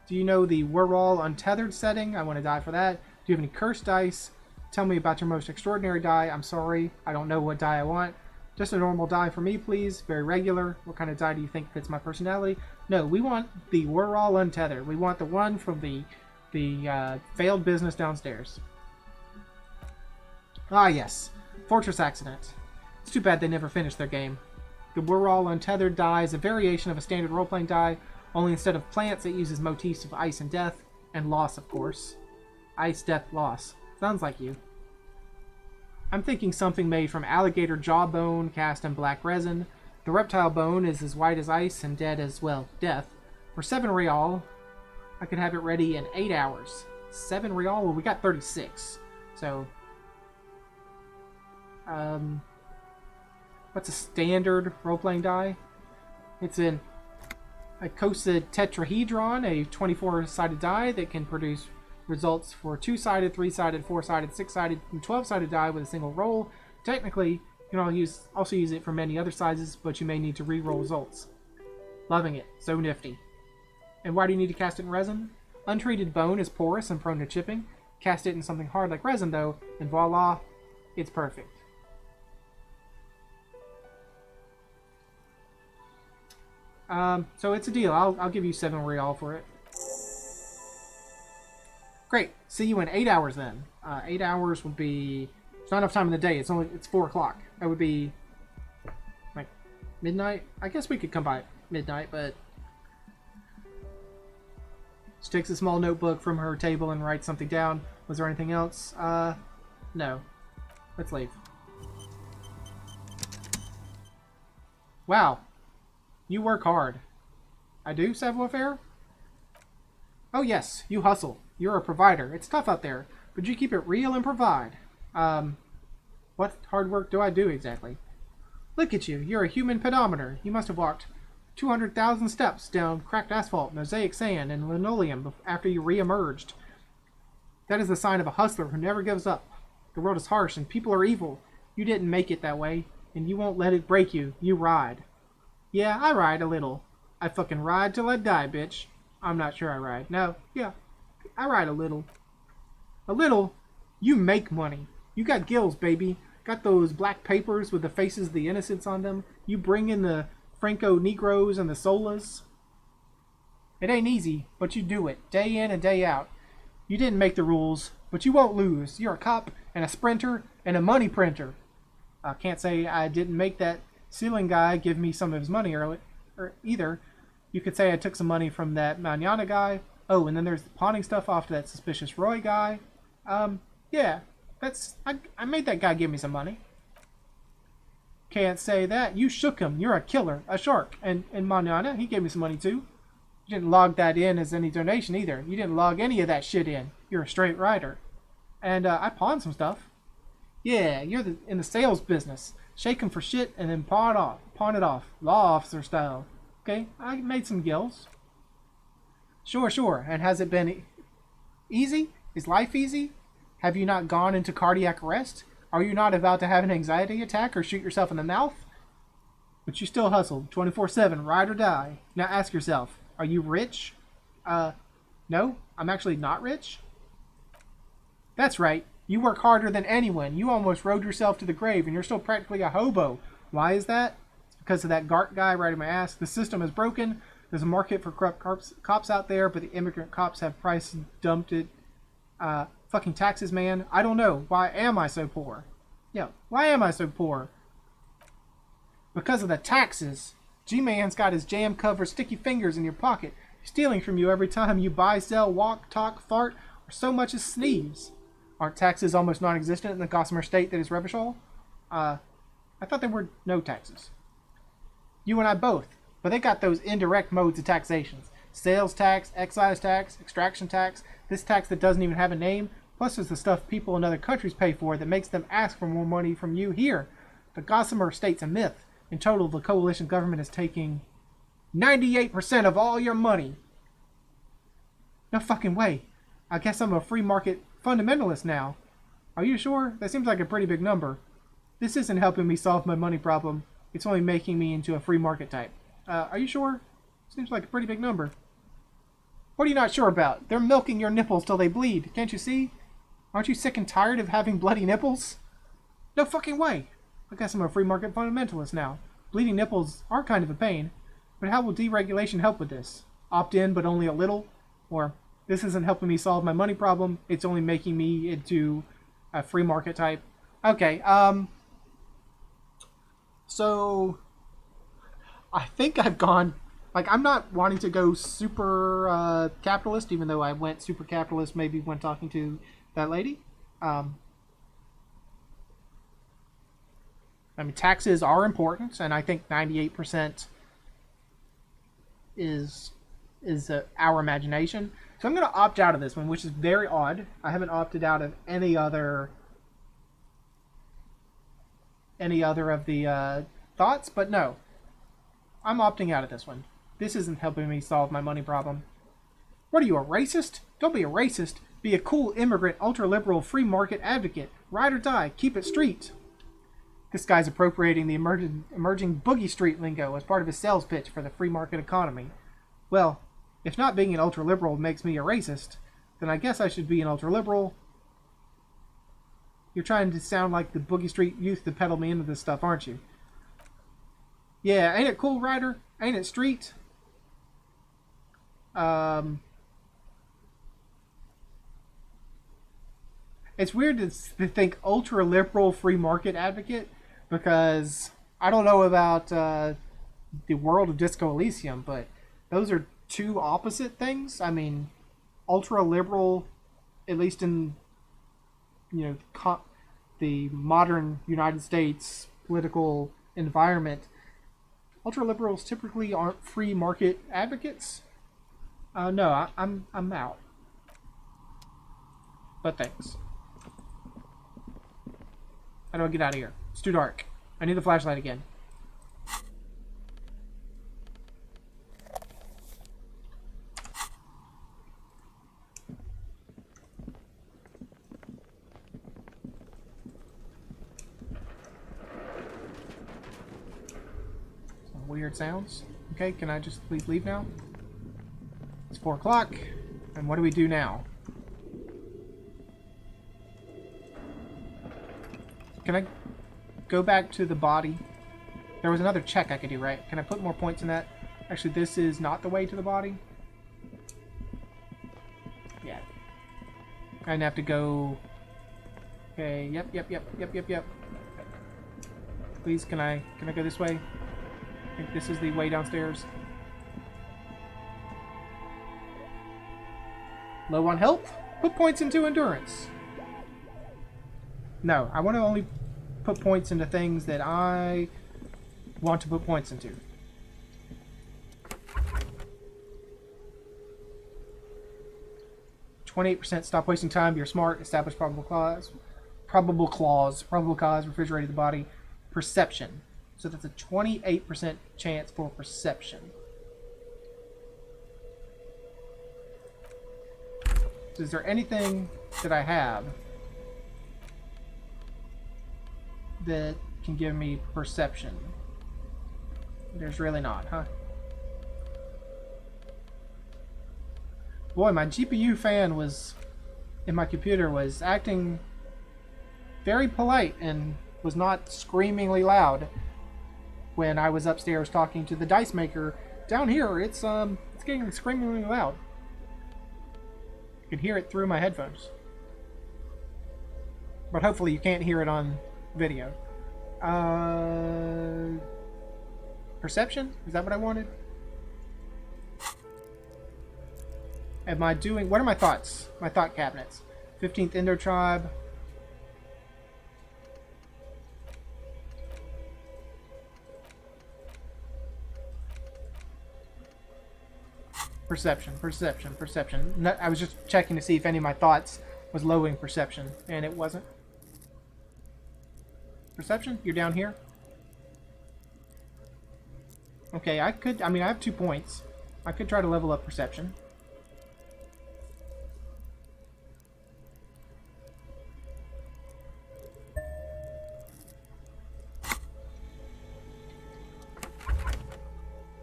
Do you know the We're All Untethered setting? I want a die for that. Do you have any cursed dice? Tell me about your most extraordinary die. I'm sorry. I don't know what die I want. Just a normal die for me, please. Very regular. What kind of die do you think fits my personality? No, we want the We're All Untethered. We want the one from the failed business downstairs. Ah, yes. Fortress Accident. It's too bad they never finished their game. The We're All Untethered die is a variation of a standard role-playing die, only instead of plants it uses motifs of ice and death, and loss, of course. Ice, death, loss. Sounds like you. I'm thinking something made from alligator jawbone cast in black resin. The reptile bone is as white as ice and dead as, well, death. For 7 real, I could have it ready in 8 hours. 7 real? Well, we got 36. So, what's a standard role-playing die? It's an icosahedron tetrahedron, a 24-sided die that can produce results for 2-sided, 3-sided, 4-sided, 6-sided, and 12-sided die with a single roll. Technically, you can also use it for many other sizes, but you may need to re-roll results. Loving it. So nifty. And why do you need to cast it in resin? Untreated bone is porous and prone to chipping. Cast it in something hard like resin, though, and voila, it's perfect. So it's a deal. I'll give you 7 real for it. Great. See you in 8 hours then. 8 hours would be... It's not enough time in the day. It's 4 o'clock. That would be like midnight. I guess we could come by at midnight, but she takes a small notebook from her table and writes something down. Was there anything else? No. Let's leave. Wow. You work hard. I do, savoir-faire? Oh yes, you hustle. You're a provider. It's tough out there, but you keep it real and provide. What hard work do I do exactly? Look at you. You're a human pedometer. You must have walked 200,000 steps down cracked asphalt, mosaic sand, and linoleum after you re-emerged. That is the sign of a hustler who never gives up. The world is harsh and people are evil. You didn't make it that way, and you won't let it break you. You ride. Yeah, I ride a little. I fucking ride till I die, bitch. I'm not sure I ride. No, yeah. I ride a little. A little? You make money. You got gills, baby. Got those black papers with the faces of the innocents on them. You bring in the Franco Negros and the Solas. It ain't easy, but you do it, day in and day out. You didn't make the rules, but you won't lose. You're a cop and a sprinter and a money printer. I can't say I didn't make that ceiling guy give me some of his money early, or either. You could say I took some money from that Manana guy. Oh, and then there's the pawning stuff off to that suspicious Roy guy. Yeah, I made that guy give me some money. Can't say that. You shook him. You're a killer, a shark. And Manana, he gave me some money too. You didn't log that in as any donation either. You didn't log any of that shit in. You're a straight rider. And I pawned some stuff. Yeah, you're in the sales business. Shake 'em for shit and then pawn it off. Law officer style. Okay, I made some gills. Sure. And has it been easy? Is life easy? Have you not gone into cardiac arrest? Are you not about to have an anxiety attack or shoot yourself in the mouth? But you still hustle 24/7, ride or die. Now ask yourself, are you rich? No, I'm actually not rich. That's right. You work harder than anyone. You almost rode yourself to the grave and you're still practically a hobo. Why is that? It's because of that GART guy riding my ass. The system is broken. There's a market for corrupt cops out there, but the immigrant cops have price dumped it. Fucking taxes, man. I don't know. Why am I so poor? Yeah, why am I so poor? Because of the taxes. G-Man's got his jam-covered sticky fingers in your pocket, stealing from you every time you buy, sell, walk, talk, fart, or so much as sneeze. Aren't taxes almost non-existent in the Gossamer state that is Revachol? I thought there were no taxes. You and I both. But they got those indirect modes of taxations. Sales tax, excise tax, extraction tax, this tax that doesn't even have a name, plus there's the stuff people in other countries pay for that makes them ask for more money from you here. The Gossamer state's a myth. In total, the coalition government is taking 98% of all your money. No fucking way. I guess I'm a free market fundamentalist now. Are you sure? That seems like a pretty big number. This isn't helping me solve my money problem. It's only making me into a free market type. Are you sure? Seems like a pretty big number. What are you not sure about? They're milking your nipples till they bleed. Can't you see? Aren't you sick and tired of having bloody nipples? No fucking way. I guess I'm a free market fundamentalist now. Bleeding nipples are kind of a pain. But how will deregulation help with this? Opt in, but only a little? Or, this isn't helping me solve my money problem. It's only making me into a free market type. Okay, so I think I've gone, like, I'm not wanting to go super capitalist, even though I went super capitalist maybe when talking to that lady. I mean, taxes are important, and I think 98% is our imagination. So I'm going to opt out of this one, which is very odd. I haven't opted out of any other of the thoughts, but no. I'm opting out of this one. This isn't helping me solve my money problem. What are you, a racist? Don't be a racist. Be a cool immigrant, ultra-liberal, free market advocate. Ride or die. Keep it street. This guy's appropriating the emerging boogie street lingo as part of his sales pitch for the free market economy. Well, if not being an ultra-liberal makes me a racist, then I guess I should be an ultra-liberal You're trying to sound like the Boogie Street Youth to peddle me into this stuff, aren't you? Yeah, ain't it cool, Ryder? Ain't it street? It's weird to think ultra liberal free market advocate because I don't know about the world of Disco Elysium, but those are two opposite things. I mean, ultra liberal, at least in the modern United States political environment, ultra liberals typically aren't free market advocates. No, I'm out. But thanks. How do I get out of here? It's too dark. I need the flashlight again. Some weird sounds. Okay, can I just please leave now? It's 4 o'clock. And what do we do now? Can I go back to the body? There was another check I could do, right? Can I put more points in that? Actually, this is not the way to the body. Yeah. I'd have to go... Okay, yep. Please, can I go this way? I think this is the way downstairs. Low on health? Put points into endurance. No, I want to only put points into things that I want to put points into. %. Stop wasting time. You're smart. Establish probable cause. Probable cause. Refrigerated the body. Perception. So that's a 28% chance for perception. So is there anything that I have that can give me perception? There's really not, huh? Boy, my GPU fan was in my computer was acting very polite and was not screamingly loud when I was upstairs talking to the dice maker. Down here, it's getting screamingly loud. You can hear it through my headphones. But hopefully you can't hear it on video. Perception? Is that what I wanted? Am I doing... What are my thoughts? My thought cabinets. 15th Indo Tribe. Perception. No, I was just checking to see if any of my thoughts was lowering perception, and it wasn't. Perception? You're down here? Okay, I have 2 points. I could try to level up perception.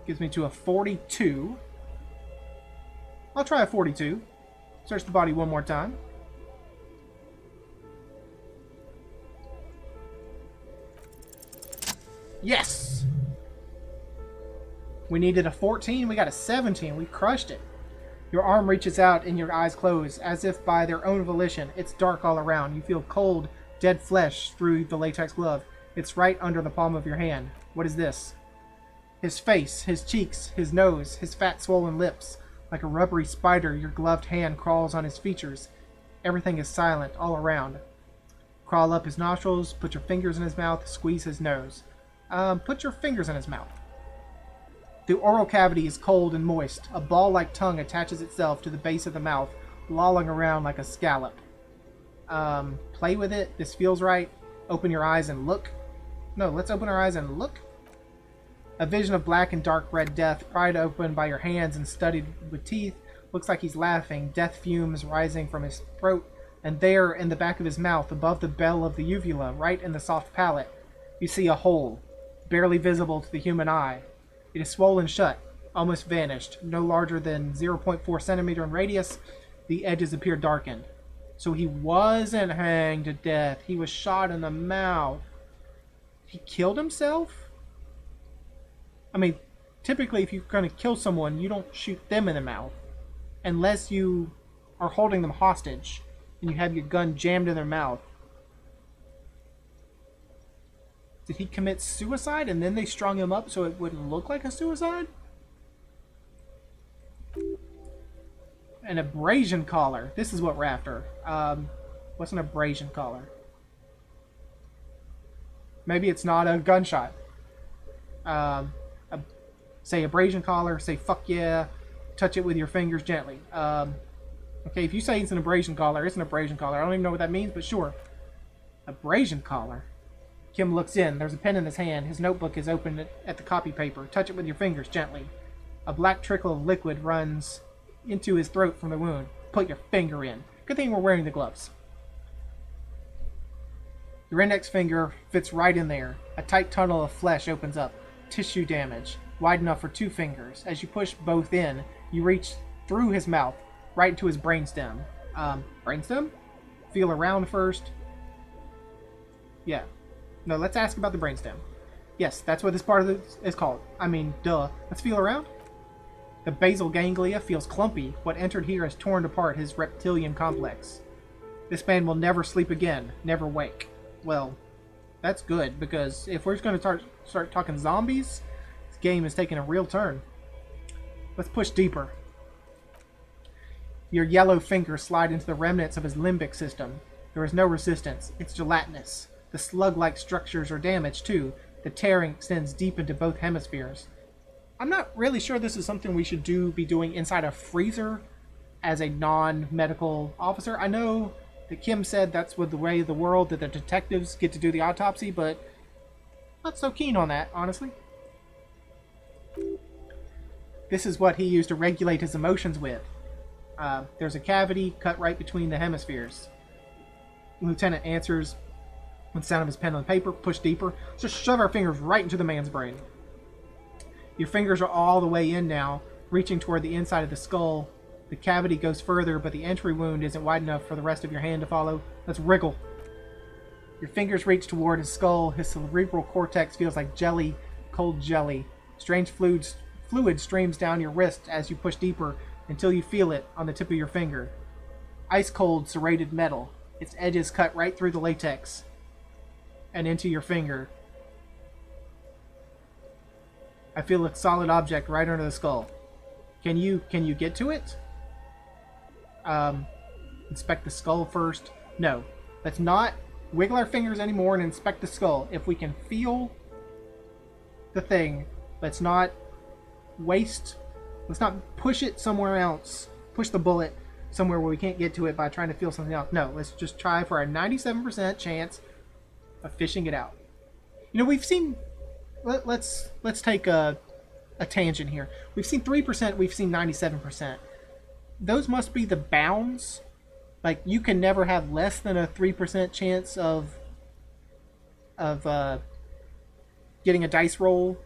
Gives me to a 42. I'll try a 42. Search the body one more time. Yes! We needed a 14. We got a 17. We crushed it. Your arm reaches out and your eyes close, as if by their own volition. It's dark all around. You feel cold, dead flesh through the latex glove. It's right under the palm of your hand. What is this? His face, his cheeks, his nose, his fat swollen lips. Like a rubbery spider, your gloved hand crawls on his features. Everything is silent all around. Crawl up his nostrils, put your fingers in his mouth, squeeze his nose. Put your fingers in his mouth. The oral cavity is cold and moist. A ball-like tongue attaches itself to the base of the mouth, lolling around like a scallop. Play with it. This feels right. Open your eyes and look. No, let's open our eyes and look. A vision of black and dark red death, pried open by your hands and studied with teeth. Looks like he's laughing, death fumes rising from his throat. And there, in the back of his mouth, above the bell of the uvula, right in the soft palate, you see a hole, barely visible to the human eye. It is swollen shut, almost vanished, no larger than 0.4 centimeter in radius. The edges appear darkened. So he wasn't hanged to death. He was shot in the mouth. He killed himself? I mean, typically if you're going to kill someone, you don't shoot them in the mouth. Unless you are holding them hostage and you have your gun jammed in their mouth. Did he commit suicide and then they strung him up so it wouldn't look like a suicide? An abrasion collar. This is what we're after. What's an abrasion collar? Maybe it's not a gunshot. Say abrasion collar, say fuck yeah, touch it with your fingers gently. Okay, if you say it's an abrasion collar, it's an abrasion collar. I don't even know what that means, but sure. Abrasion collar. Kim looks in. There's a pen in his hand. His notebook is open at the copy paper. Touch it with your fingers gently. A black trickle of liquid runs into his throat from the wound. Put your finger in. Good thing we're wearing the gloves. Your index finger fits right in there. A tight tunnel of flesh opens up. Tissue damage. Wide enough for 2 fingers. As you push both in, you reach through his mouth, right into his brainstem. Brainstem? Feel around first. Yeah. No, let's ask about the brainstem. Yes, that's what this part of this is called. I mean, duh. Let's feel around. The basal ganglia feels clumpy. What entered here has torn apart his reptilian complex. This man will never sleep again, never wake. Well, that's good, because if we're going to start talking zombies, this game is taking a real turn. Let's push deeper. Your yellow fingers slide into the remnants of his limbic system. There is no resistance. It's gelatinous. The slug-like structures are damaged, too. The tearing extends deep into both hemispheres. I'm not really sure this is something we should be doing inside a freezer as a non-medical officer. I know that Kim said that's with the way of the world, that the detectives get to do the autopsy, but not so keen on that, honestly. This is what he used to regulate his emotions with. There's a cavity cut right between the hemispheres. Lieutenant answers with the sound of his pen on paper. Push deeper. Just shove our fingers right into the man's brain. Your fingers are all the way in now, reaching toward the inside of the skull. The cavity goes further, but the entry wound isn't wide enough for the rest of your hand to follow. Let's wriggle. Your fingers reach toward his skull. His cerebral cortex feels like jelly, cold jelly. Strange fluid streams down your wrist as you push deeper until you feel it on the tip of your finger. Ice-cold serrated metal. Its edges cut right through the latex and into your finger. I feel a solid object right under the skull. Can you get to it? Inspect the skull first. No. Let's not wiggle our fingers anymore and inspect the skull. If we can feel the thing, let's not push it somewhere else. Push the bullet somewhere where we can't get to it by trying to feel something else. No, let's just try for a 97% chance of fishing it out. You know, we've seen... Let's take a tangent here. We've seen 3%, we've seen 97%. Those must be the bounds. Like, you can never have less than a 3% chance of getting a dice roll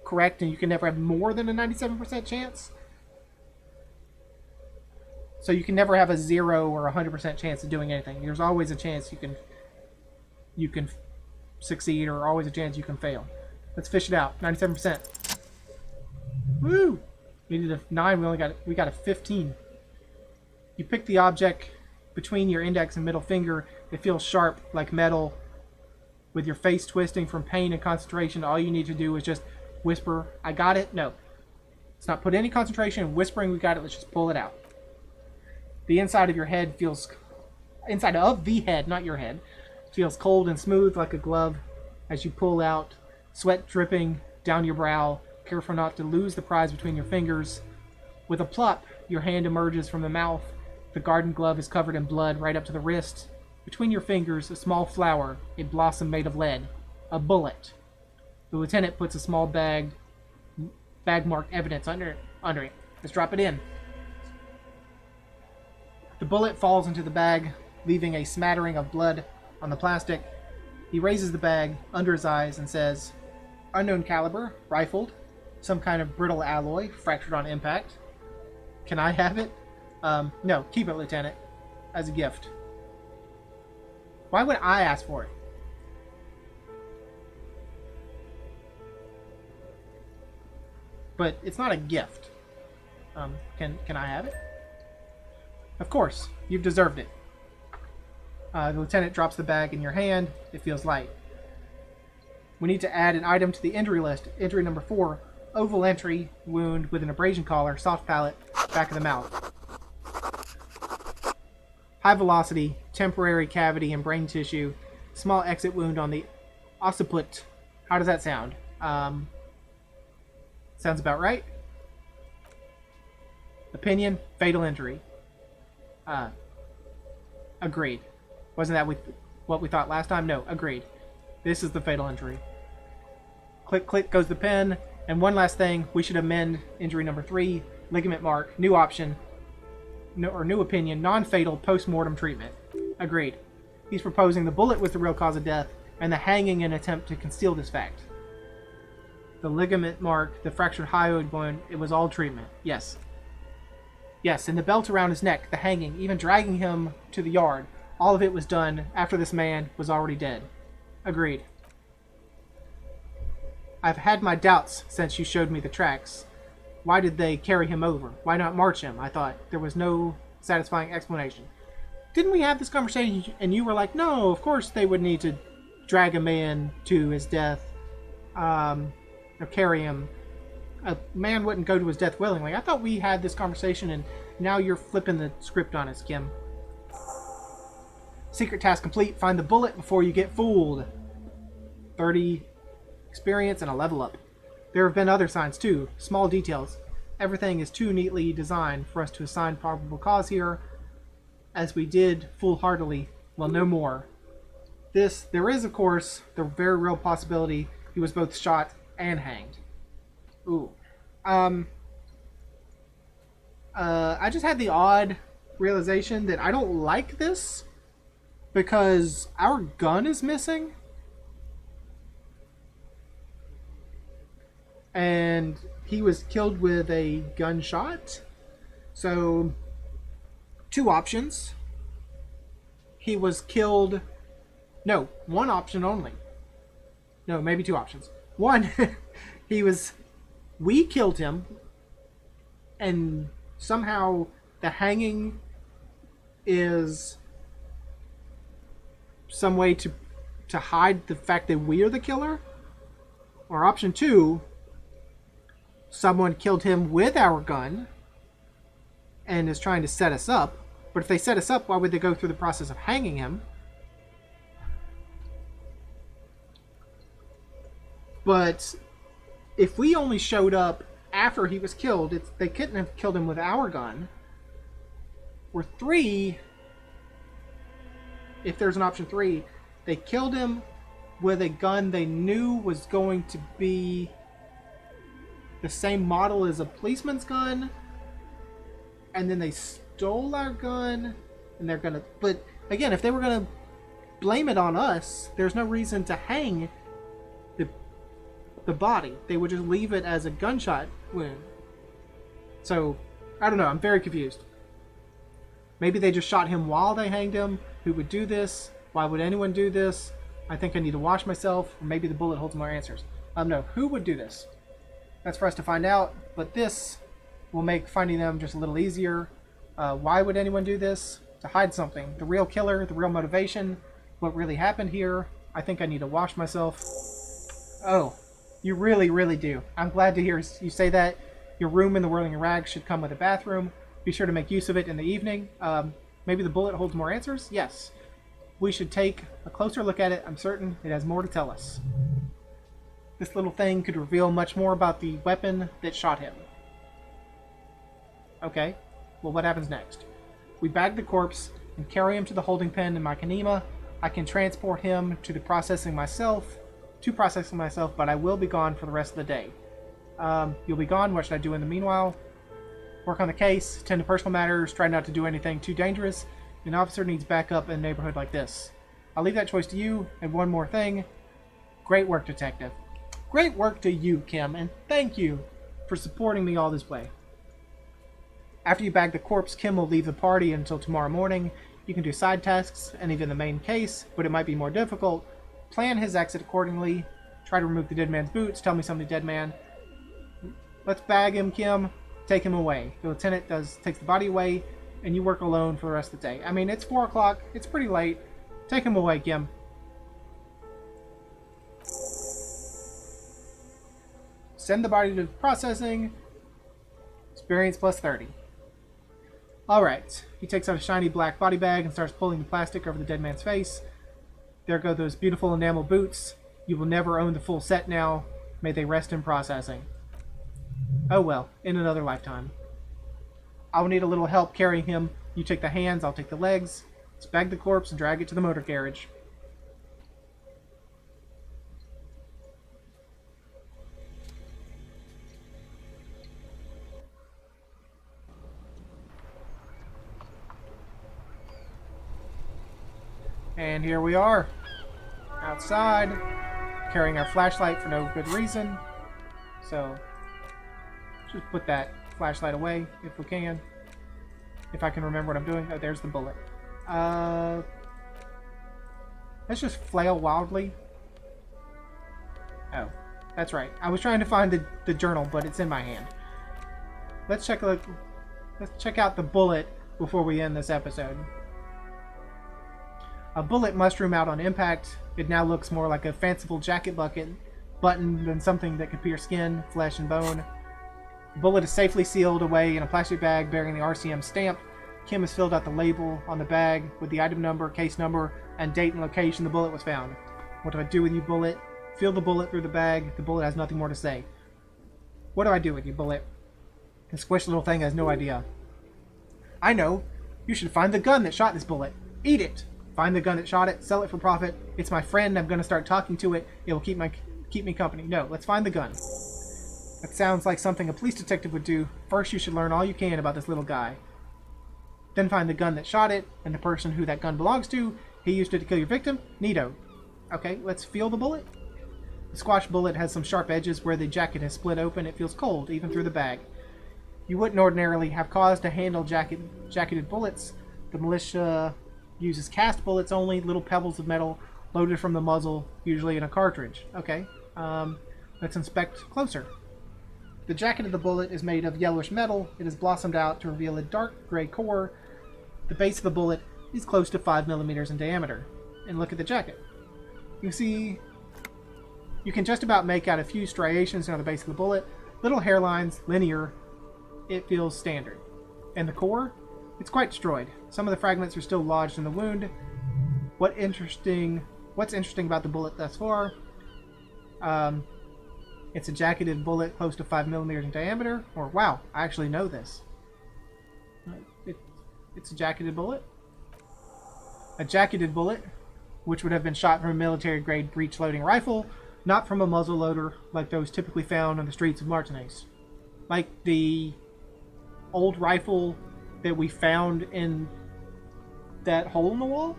correct, and you can never have more than a 97% chance. So you can never have a 0 or 100% chance of doing anything. There's always a chance you can succeed, or always a chance you can fail. Let's fish it out. 97%. Woo! We needed a 9. We got a 15. You pick the object between your index and middle finger. It feels sharp, like metal. With your face twisting from pain and concentration, all you need to do is just whisper, "I got it." No. Let's not put any concentration in whispering, "We got it." Let's just pull it out. The inside of your head feels... Inside of the head, not your head. Feels cold and smooth like a glove as you pull out, sweat dripping down your brow, careful not to lose the prize between your fingers. With a plop, your hand emerges from the mouth. The garden glove is covered in blood right up to the wrist. Between your fingers, a small flower, a blossom made of lead, a bullet. The lieutenant puts a small bag marked evidence under it. Let's drop it in. The bullet falls into the bag, leaving a smattering of blood on the plastic. He raises the bag under his eyes and says, "Unknown caliber, rifled, some kind of brittle alloy, fractured on impact. Can I have it?" No, keep it, Lieutenant. as a gift. Why would I ask for it? But it's not a gift. Can I have it? Of course, you've deserved it. The lieutenant drops the bag in your hand. It feels light. We need to add an item to the injury list. Injury number 4, oval entry, wound with an abrasion collar, soft palate, back of the mouth. High velocity, temporary cavity in brain tissue, small exit wound on the occiput. How does that sound? Sounds about right. Opinion, fatal injury. Agreed. Wasn't that what we thought last time? No, agreed. This is the fatal injury. Click, click goes the pen. And one last thing, we should amend injury number 3, ligament mark, new option, new opinion, non-fatal post-mortem treatment. Agreed. He's proposing the bullet was the real cause of death, and the hanging in attempt to conceal this fact. The ligament mark, the fractured hyoid bone, it was all treatment. Yes. Yes, and the belt around his neck, the hanging, even dragging him to the yard, all of it was done after this man was already dead. Agreed. I've had my doubts since you showed me the tracks. Why did they carry him over? Why not march him? I thought. There was no satisfying explanation. Didn't we have this conversation and you were like, no, of course they would need to drag a man to his death, or carry him. A man wouldn't go to his death willingly. I thought we had this conversation and now you're flipping the script on us, Kim. Secret task complete. Find the bullet before you get fooled. 30 experience and a level up. There have been other signs too. Small details. Everything is too neatly designed for us to assign probable cause here, as we did foolhardily. Well, no more. There is, of course, the very real possibility he was both shot and hanged. Ooh. I just had the odd realization that I don't like this because our gun is missing. And he was killed with a gunshot. So, 2 options. He was killed... No, 1 option only. No, maybe 2 options. 1, we killed him, and somehow the hanging is some way to hide the fact that we are the killer. Or option 2, someone killed him with our gun and is trying to set us up. But if they set us up, why would they go through the process of hanging him? But if we only showed up after he was killed, they couldn't have killed him with our gun. Or 3, if there's an option 3, they killed him with a gun they knew was going to be the same model as a policeman's gun, and then they stole our gun, and they're gonna... But again, if they were gonna blame it on us, there's no reason to hang the body. They would just leave it as a gunshot wound. So, I don't know, I'm very confused. Maybe they just shot him while they hanged him. Who would do this? Why would anyone do this? I think I need to wash myself, or maybe the bullet holds more answers. No, who would do this? That's for us to find out, but this will make finding them just a little easier. Why would anyone do this? To hide something. The real killer, the real motivation, what really happened here. I think I need to wash myself. Oh, you really, really do. I'm glad to hear you say that. Your room in the Whirling Rags should come with a bathroom. Be sure to make use of it in the evening. Maybe the bullet holds more answers? Yes. We should take a closer look at it. I'm certain it has more to tell us. This little thing could reveal much more about the weapon that shot him. Okay, well, what happens next? We bag the corpse and carry him to the holding pen in my Kanema. I can transport him to processing myself, but I will be gone for the rest of the day. You'll be gone. What should I do in the meanwhile? Work on the case, tend to personal matters, try not to do anything too dangerous. An officer needs backup in a neighborhood like this. I'll leave that choice to you. And one more thing. Great work, Detective. Great work to you, Kim, and thank you for supporting me all this way. After you bag the corpse, Kim will leave the party until tomorrow morning. You can do side tasks and even the main case, but it might be more difficult. Plan his exit accordingly. Try to remove the dead man's boots. Tell me something, dead man. Let's bag him, Kim. Take him away. The lieutenant takes the body away, and you work alone for the rest of the day. I mean, it's 4 o'clock. It's pretty late. Take him away, Kim. Send the body to processing. Experience plus 30. Alright. He takes out a shiny black body bag and starts pulling the plastic over the dead man's face. There go those beautiful enamel boots. You will never own the full set now. May they rest in processing. Oh well, in another lifetime. I will need a little help carrying him. You take the hands, I'll take the legs. Let's bag the corpse and drag it to the motor garage. And here we are, outside, carrying our flashlight for no good reason. So, just put that flashlight away if we can. If I can remember what I'm doing. Oh, there's the bullet. Let's just flail wildly. Oh, that's right. I was trying to find the journal, but it's in my hand. Let's check out the bullet before we end this episode. A bullet mushroom out on impact. It now looks more like a fanciful jacket button than something that could pierce skin, flesh, and bone. The bullet is safely sealed away in a plastic bag bearing the RCM stamp. Kim has filled out the label on the bag with the item number, case number, and date and location the bullet was found. What do I do with you, bullet? Feel the bullet through the bag. The bullet has nothing more to say. What do I do with you, bullet? The squished little thing has no idea. I know. You should find the gun that shot this bullet. Eat it. Find the gun that shot it. Sell it for profit. It's my friend. I'm going to start talking to it. It will keep me company. No, let's find the gun. That sounds like something a police detective would do. First, you should learn all you can about this little guy. Then find the gun that shot it, and the person who that gun belongs to. He used it to kill your victim. Neato. Okay, let's feel the bullet. The squash bullet has some sharp edges where the jacket has split open. It feels cold, even through the bag. You wouldn't ordinarily have cause to handle jacketed bullets. The militia uses cast bullets only, little pebbles of metal loaded from the muzzle, usually in a cartridge. Okay, let's inspect closer. The jacket of the bullet is made of yellowish metal. It is blossomed out to reveal a dark gray core. The base of the bullet is close to 5 millimeters in diameter. And look at the jacket. You see, you can just about make out a few striations on the base of the bullet. Little hairlines, linear. It feels standard. And the core? It's quite destroyed. Some of the fragments are still lodged in the wound. What's interesting about the bullet thus far? It's a jacketed bullet close to 5 millimeters in diameter. Or, wow, I actually know this. It's a jacketed bullet. A jacketed bullet, which would have been shot from a military-grade breech-loading rifle, not from a muzzle loader like those typically found on the streets of Martinaise. Like the old rifle that we found in that hole in the wall?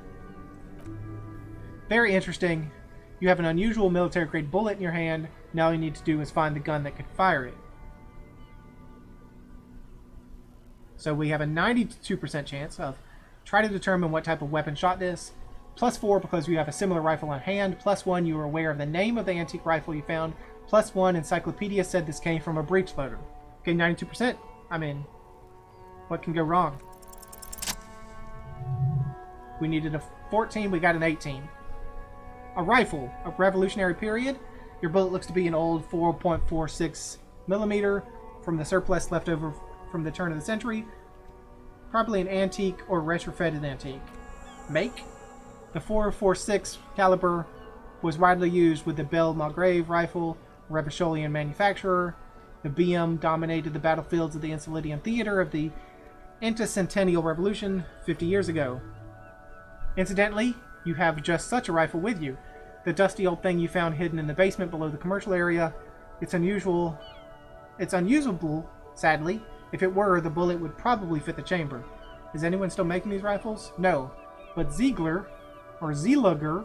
Very interesting. You have an unusual military-grade bullet in your hand. Now all you need to do is find the gun that could fire it. So we have a 92% chance of try to determine what type of weapon shot this. +4 because you have a similar rifle on hand. +1 you are aware of the name of the antique rifle you found. +1 encyclopedia said this came from a breech loader. Okay, 92%. I mean, what can go wrong? We needed a 14, we got an 18. A rifle of Revolutionary period. Your bullet looks to be an old 4.46 millimeter from the surplus left over from the turn of the century. Probably an antique or retrofitted antique. Make? The 4.46 caliber was widely used with the Belle Malgrave rifle, a Revacholian manufacturer. The BM dominated the battlefields of the Insulidian theater of the Anticentennial Revolution 50 years ago. Incidentally, you have just such a rifle with you. The dusty old thing you found hidden in the basement below the commercial area. It's unusable, sadly. If it were, the bullet would probably fit the chamber. Is anyone still making these rifles? No. But Ziegler, or Ziegler,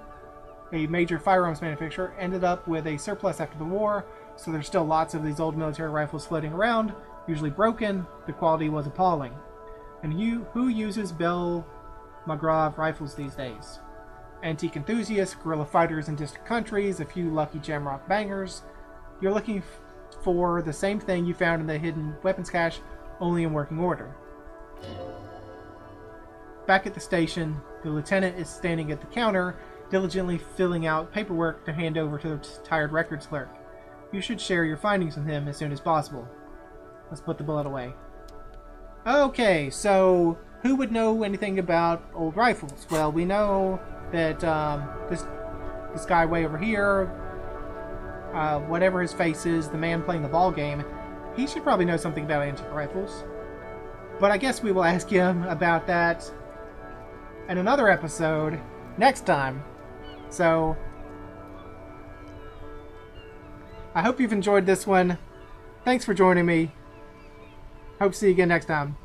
a major firearms manufacturer, ended up with a surplus after the war, so there's still lots of these old military rifles floating around, usually broken. The quality was appalling. And who uses Belle McGraw rifles these days. Antique enthusiasts, guerrilla fighters in distant countries, a few lucky jamrock bangers. You're looking for the same thing you found in the hidden weapons cache, only in working order. Back at the station, the lieutenant is standing at the counter, diligently filling out paperwork to hand over to the tired records clerk. You should share your findings with him as soon as possible. Let's put the bullet away. Okay, so who would know anything about old rifles? Well, we know that this guy way over here, whatever his face is, the man playing the ball game, he should probably know something about antique rifles. But I guess we will ask him about that in another episode next time. So, I hope you've enjoyed this one. Thanks for joining me. Hope to see you again next time.